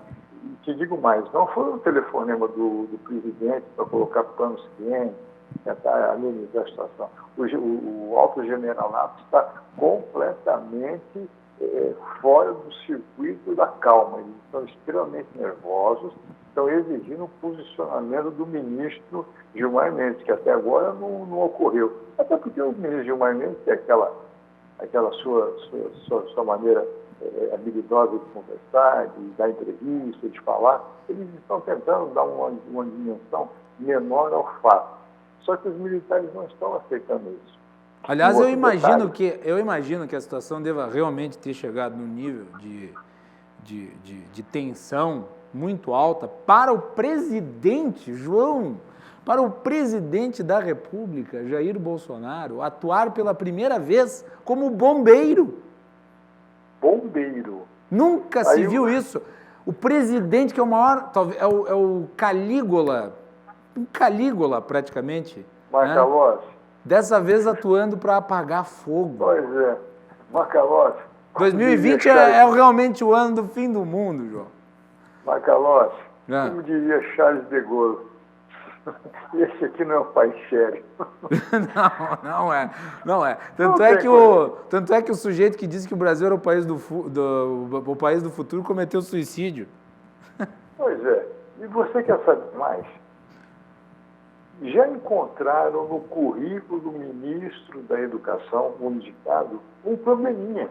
E te digo mais, não foi um telefonema do presidente para colocar panos quentes, tentar amenizar a situação. O alto generalato está completamente fora do circuito da calma. Eles estão extremamente nervosos, estão exigindo um posicionamento do ministro Gilmar Mendes, que até agora não ocorreu. Até porque o ministro Gilmar Mendes tem aquela sua maneira habilidosa de conversar, de dar entrevista, de falar. Eles estão tentando dar uma dimensão menor ao fato. Só que os militares não estão aceitando isso. Aliás, eu imagino que a situação deva realmente ter chegado num nível de tensão muito alta para o presidente, para o presidente da República, Jair Bolsonaro, atuar pela primeira vez como bombeiro. Bombeiro. Nunca se viu isso. O presidente, que é o maior, é o Calígula, um Calígula praticamente. Macalossi. Dessa vez atuando para apagar fogo. Pois é. Macalossi. 2020 é realmente o ano do fim do mundo, João. Macalossi, como diria Charles de Gaulle, esse aqui não é um país sério. Não é. Tanto é que o sujeito que disse que o Brasil era o país o país do futuro cometeu suicídio. Pois é. E você quer saber mais? Já encontraram no currículo do ministro da Educação, o indicado, um probleminha.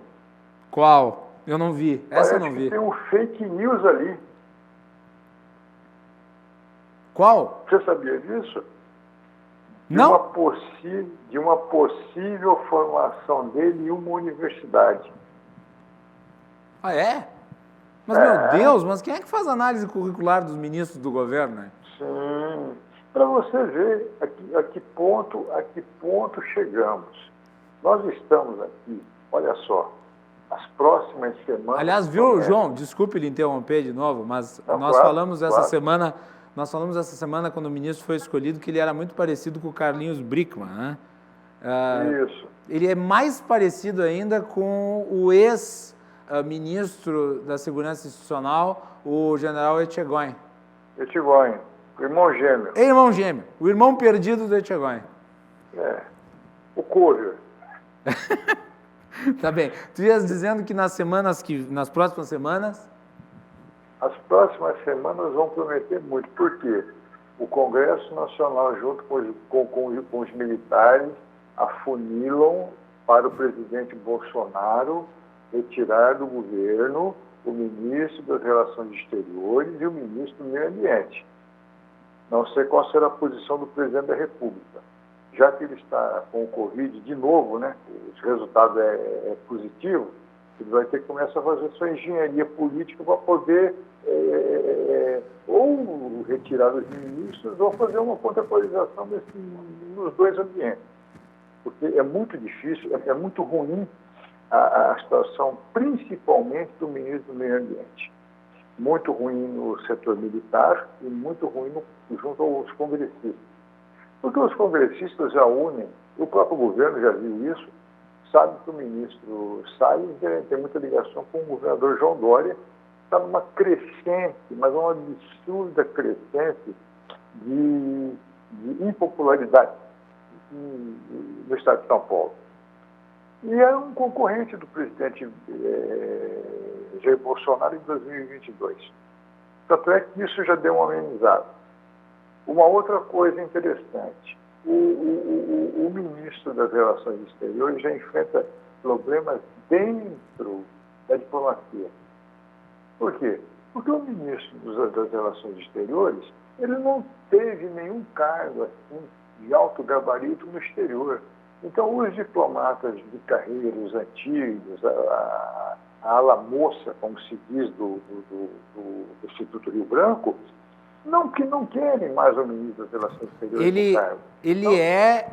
Qual? Eu não vi. Essa eu não vi. Tem um fake news ali. Qual? Você sabia disso? Não. De uma possível formação dele em uma universidade. Ah, é? Mas, meu Deus, mas quem é que faz análise curricular dos ministros do governo, né? Sim. Para você ver a que ponto chegamos. Nós estamos aqui, olha só, as próximas semanas... Aliás, viu, João, desculpe lhe interromper de novo, mas nós falamos essa semana, quando o ministro foi escolhido, que ele era muito parecido com o Carlinhos Brickmann, né? Isso. Ele é mais parecido ainda com o ex-ministro da Segurança Institucional, o general Etchegóin. Etchegóin, o irmão gêmeo. Irmão gêmeo, o irmão perdido do Etchegóin. O Cover. Tá bem. Tu ias dizendo que nas próximas semanas... As próximas semanas vão prometer muito. Por quê? O Congresso Nacional, junto com os militares, afunilam para o presidente Bolsonaro retirar do governo o ministro das Relações Exteriores e o ministro do Meio Ambiente. Não sei qual será a posição do presidente da República. Já que ele está com o Covid de novo, né, o resultado é positivo, ele vai ter que começar a fazer sua engenharia política para poder ou retirar os ministros ou fazer uma contemporização nos dois ambientes. Porque é muito difícil, é muito ruim a situação, principalmente do ministro do Meio Ambiente. Muito ruim no setor militar e muito ruim junto aos congressistas. Porque os congressistas já unem, o próprio governo já viu isso, sabe que o ministro Salles tem muita ligação com o governador João Dória, está numa crescente, mas uma absurda crescente de impopularidade no estado de São Paulo. E é um concorrente do presidente Jair Bolsonaro em 2022. Tanto é que isso já deu uma amenizada. Uma outra coisa interessante, o ministro das Relações Exteriores já enfrenta problemas dentro da diplomacia. Por quê? Porque o ministro das Relações Exteriores, ele não teve nenhum cargo assim, de alto gabarito no exterior. Então, os diplomatas de carreiras antigos, a ala moça, como se diz, do Instituto Rio Branco, que não querem mais o ministro das Relações Exteriores.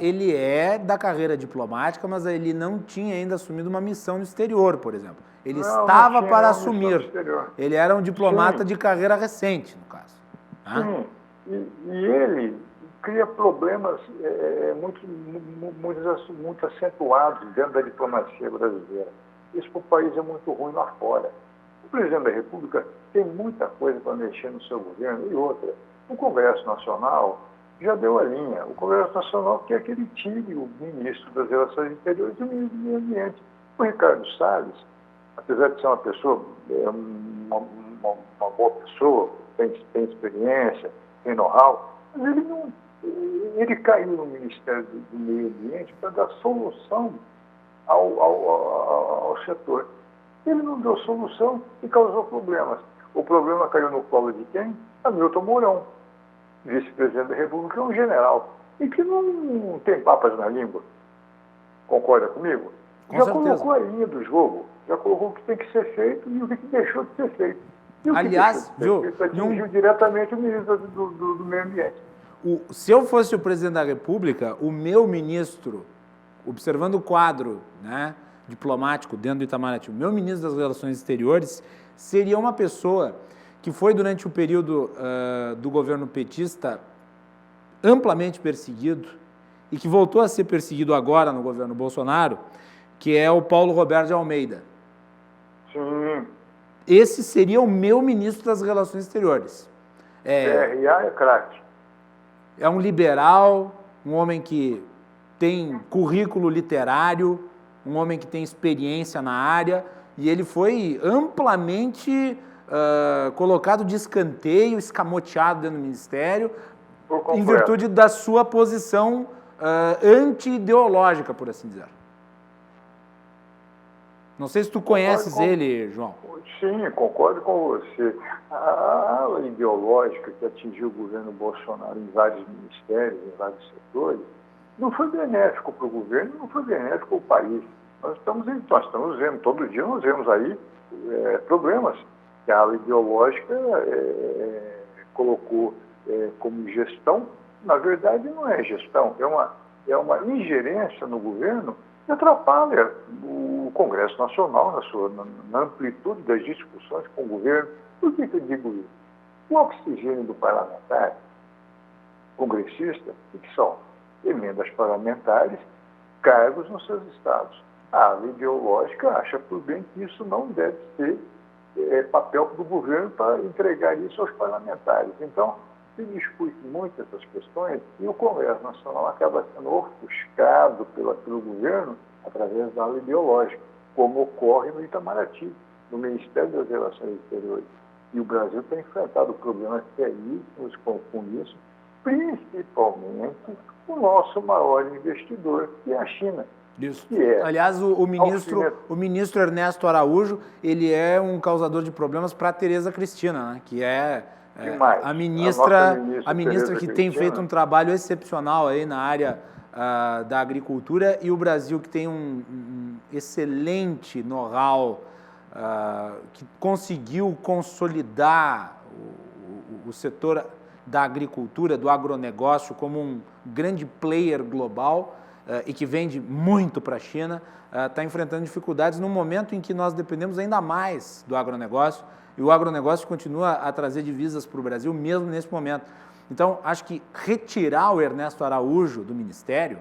Ele é da carreira diplomática, mas ele não tinha ainda assumido uma missão no exterior, por exemplo. Ele estava para assumir. Ele era um diplomata de carreira recente, no caso. Sim, e ele cria problemas muito acentuados dentro da diplomacia brasileira. Isso para o país é muito ruim lá fora. O presidente da República tem muita coisa para mexer no seu governo. E outra, o Congresso Nacional já deu a linha. O Congresso Nacional quer que ele tire o ministro das Relações Exteriores e o ministro do Meio Ambiente. O Ricardo Salles, apesar de ser uma pessoa, uma boa pessoa, tem experiência, tem know-how, mas ele caiu no Ministério do Meio Ambiente para dar solução ao setor. Ele não deu solução e causou problemas. O problema caiu no colo de quem? Hamilton Mourão, vice-presidente da República, é um general, e que não tem papas na língua. Concorda comigo? Com já certeza. Colocou a linha do jogo, já colocou o que tem que ser feito e o que deixou de ser feito. E o Aliás, que deixou de ser feito atingiu diretamente o ministro do Meio Ambiente. Se eu fosse o presidente da República, o meu ministro, observando o quadro, né, diplomático dentro do Itamaraty, o meu ministro das Relações Exteriores seria uma pessoa que foi, durante o período do governo petista, amplamente perseguido e que voltou a ser perseguido agora no governo Bolsonaro, que é o Paulo Roberto de Almeida. Sim. Esse seria o meu ministro das Relações Exteriores. PRA é craque. É um liberal, um homem que tem currículo literário, um homem que tem experiência na área, e ele foi amplamente colocado de escanteio, escamoteado dentro do Ministério, em virtude da sua posição anti-ideológica, por assim dizer. Não sei se tu conheces ele, João. Sim, concordo com você. A ala ideológica que atingiu o governo Bolsonaro em vários ministérios, em vários setores, não foi benéfico para o governo, não foi benéfico para o país. Nós estamos vendo, todo dia nós vemos aí problemas que a ala ideológica colocou como gestão. Na verdade, não é gestão, é uma ingerência no governo que atrapalha o Congresso Nacional na amplitude das discussões com o governo. Por que eu digo isso? O oxigênio do parlamentar, congressista, o que são? Emendas parlamentares, cargos nos seus estados. A ala ideológica acha por bem que isso não deve ser papel do governo para entregar isso aos parlamentares. Então, se discute muito essas questões e o Congresso Nacional acaba sendo ofuscado pelo governo através da ala ideológica, como ocorre no Itamaraty, no Ministério das Relações Exteriores. E o Brasil tem enfrentado problemas seríssimos com isso, principalmente o nosso maior investidor, que é a China. Isso. Aliás, o ministro Ernesto Araújo, ele é um causador de problemas para a Tereza Cristina, né? Que é a ministra que tem feito um trabalho excepcional aí na área da agricultura, e o Brasil, que tem um excelente know-how, que conseguiu consolidar o setor da agricultura, do agronegócio, como um grande player global e que vende muito para a China, está enfrentando dificuldades no momento em que nós dependemos ainda mais do agronegócio, e o agronegócio continua a trazer divisas para o Brasil, mesmo nesse momento. Então, acho que retirar o Ernesto Araújo do Ministério,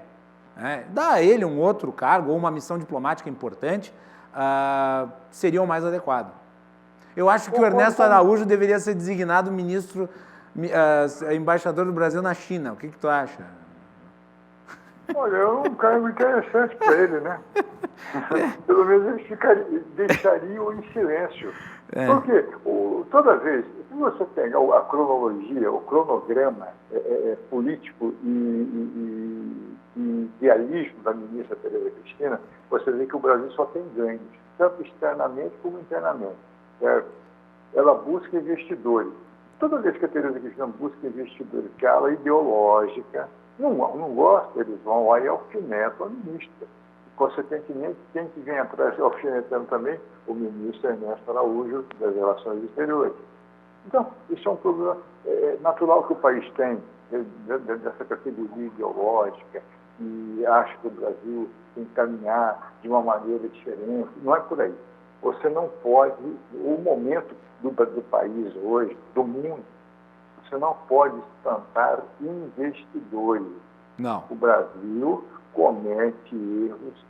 dar a ele um outro cargo ou uma missão diplomática importante, seria o mais adequado. Eu acho que o Ernesto Araújo deveria ser designado embaixador do Brasil na China. O que tu acha? Olha, é um cargo interessante para ele, né? Pelo menos ele deixaria em silêncio. Porque toda vez, se você pega a cronologia, o cronograma político e idealismo da ministra Tereza Cristina, você vê que o Brasil só tem ganhos, tanto externamente como internamente. Certo? Ela busca investidores. Toda vez que a Tereza Cristina busca investidores, que a ala ideológica não gosta, eles vão lá e alfinetam a ministra. Consequentemente, quem que vem atrás alfinetando também? O ministro Ernesto Araújo, das Relações Exteriores. Então, isso é um problema natural que o país tem, dessa categoria ideológica, e acha que o Brasil tem que caminhar de uma maneira diferente. Não é por aí. Você não pode, o momento do país hoje, do mundo, você não pode espantar investidores. Não. O Brasil comete erros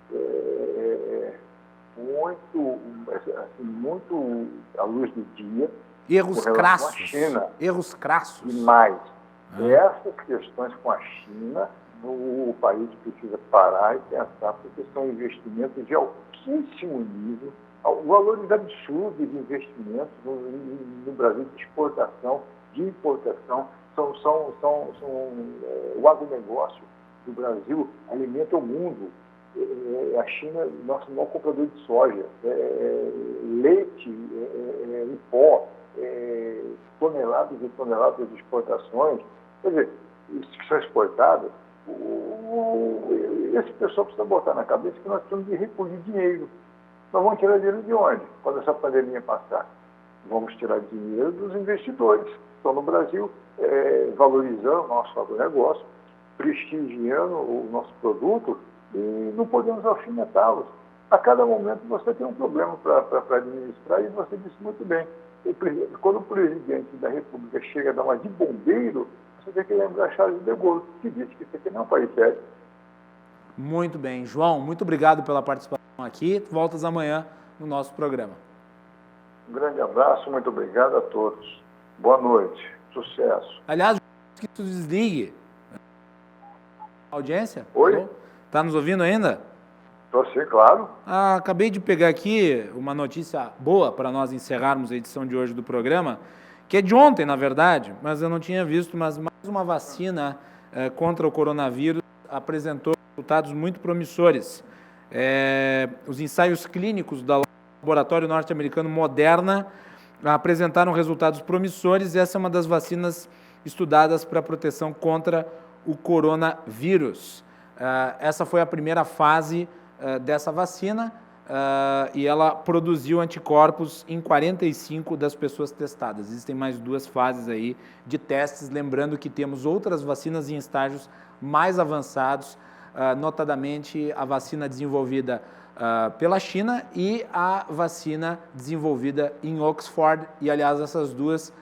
muito à luz do dia. Erros crassos. Com a China. Erros crassos. E mais, essas questões com a China, o país precisa parar e pensar, porque são investimentos de altíssimo nível, valores absurdos de investimentos no Brasil, de exportação, de importação. O agronegócio do Brasil alimenta o mundo. A China é nosso maior comprador de soja, leite em pó, toneladas e toneladas de exportações. Quer dizer, isso que são exportadas, esse pessoal precisa botar na cabeça que nós temos de recolher dinheiro. Nós vamos tirar dinheiro de onde? Quando essa pandemia passar? Vamos tirar dinheiro dos investidores que estão no Brasil, valorizando o nosso agronegócio, prestigiando o nosso produto, e não podemos alfinetá-los. A cada momento você tem um problema para administrar, e você disse muito bem. Quando o presidente da República chega a dar uma de bombeiro, você tem que lembrar Charles de Gaulle, que disse que isso aqui não é um país sério. Muito bem. João, muito obrigado pela participação aqui. Voltas amanhã no nosso programa. Um grande abraço, muito obrigado a todos. Boa noite, sucesso. Aliás, que tu desligue. Audiência? Oi? Tá nos ouvindo ainda? Estou sim, claro. Acabei de pegar aqui uma notícia boa para nós encerrarmos a edição de hoje do programa, que é de ontem, na verdade, mas eu não tinha visto, mas mais uma vacina contra o coronavírus apresentou resultados muito promissores. Os ensaios clínicos do laboratório norte-americano Moderna apresentaram resultados promissores, e essa é uma das vacinas estudadas para proteção contra o coronavírus. Essa foi a primeira fase dessa vacina, e ela produziu anticorpos em 45 das pessoas testadas. Existem mais 2 fases aí de testes, lembrando que temos outras vacinas em estágios mais avançados, notadamente a vacina desenvolvida pela China e a vacina desenvolvida em Oxford, e aliás essas 2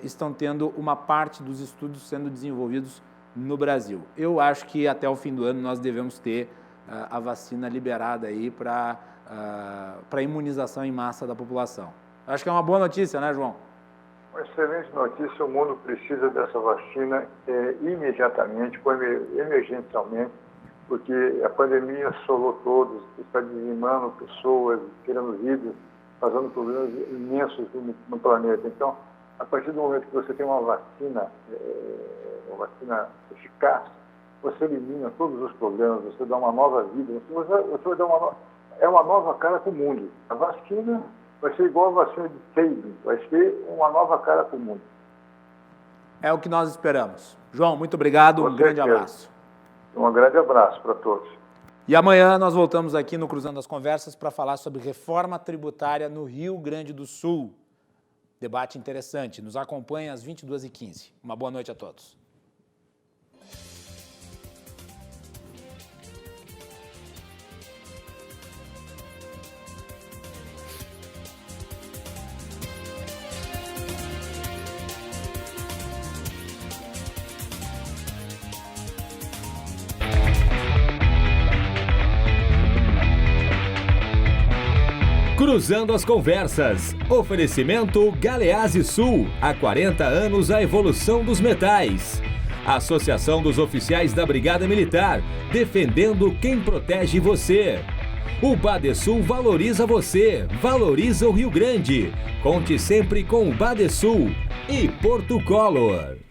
estão tendo uma parte dos estudos sendo desenvolvidos no Brasil. Eu acho que até o fim do ano nós devemos ter a vacina liberada aí para imunização em massa da população. Acho que é uma boa notícia, né, João? Uma excelente notícia. O mundo precisa dessa vacina imediatamente, emergencialmente, porque a pandemia assolou todos, está dizimando pessoas, tirando vidas, causando problemas imensos no planeta. Então, a partir do momento que você tem uma vacina eficaz, você elimina todos os problemas, você dá uma nova vida, você vai dar uma nova cara para o mundo. A vacina vai ser igual a vacina de Sabin, vai ser uma nova cara para o mundo. É o que nós esperamos. João, muito obrigado, um grande abraço. Um grande abraço para todos. E amanhã nós voltamos aqui no Cruzando as Conversas para falar sobre reforma tributária no Rio Grande do Sul. Debate interessante. Nos acompanhe às 22h15. Uma boa noite a todos. Cruzando as Conversas. Oferecimento Galeazzi Sul. Há 40 anos a evolução dos metais. Associação dos Oficiais da Brigada Militar. Defendendo quem protege você. O Badesul valoriza você. Valoriza o Rio Grande. Conte sempre com o Badesul. E Porto Color.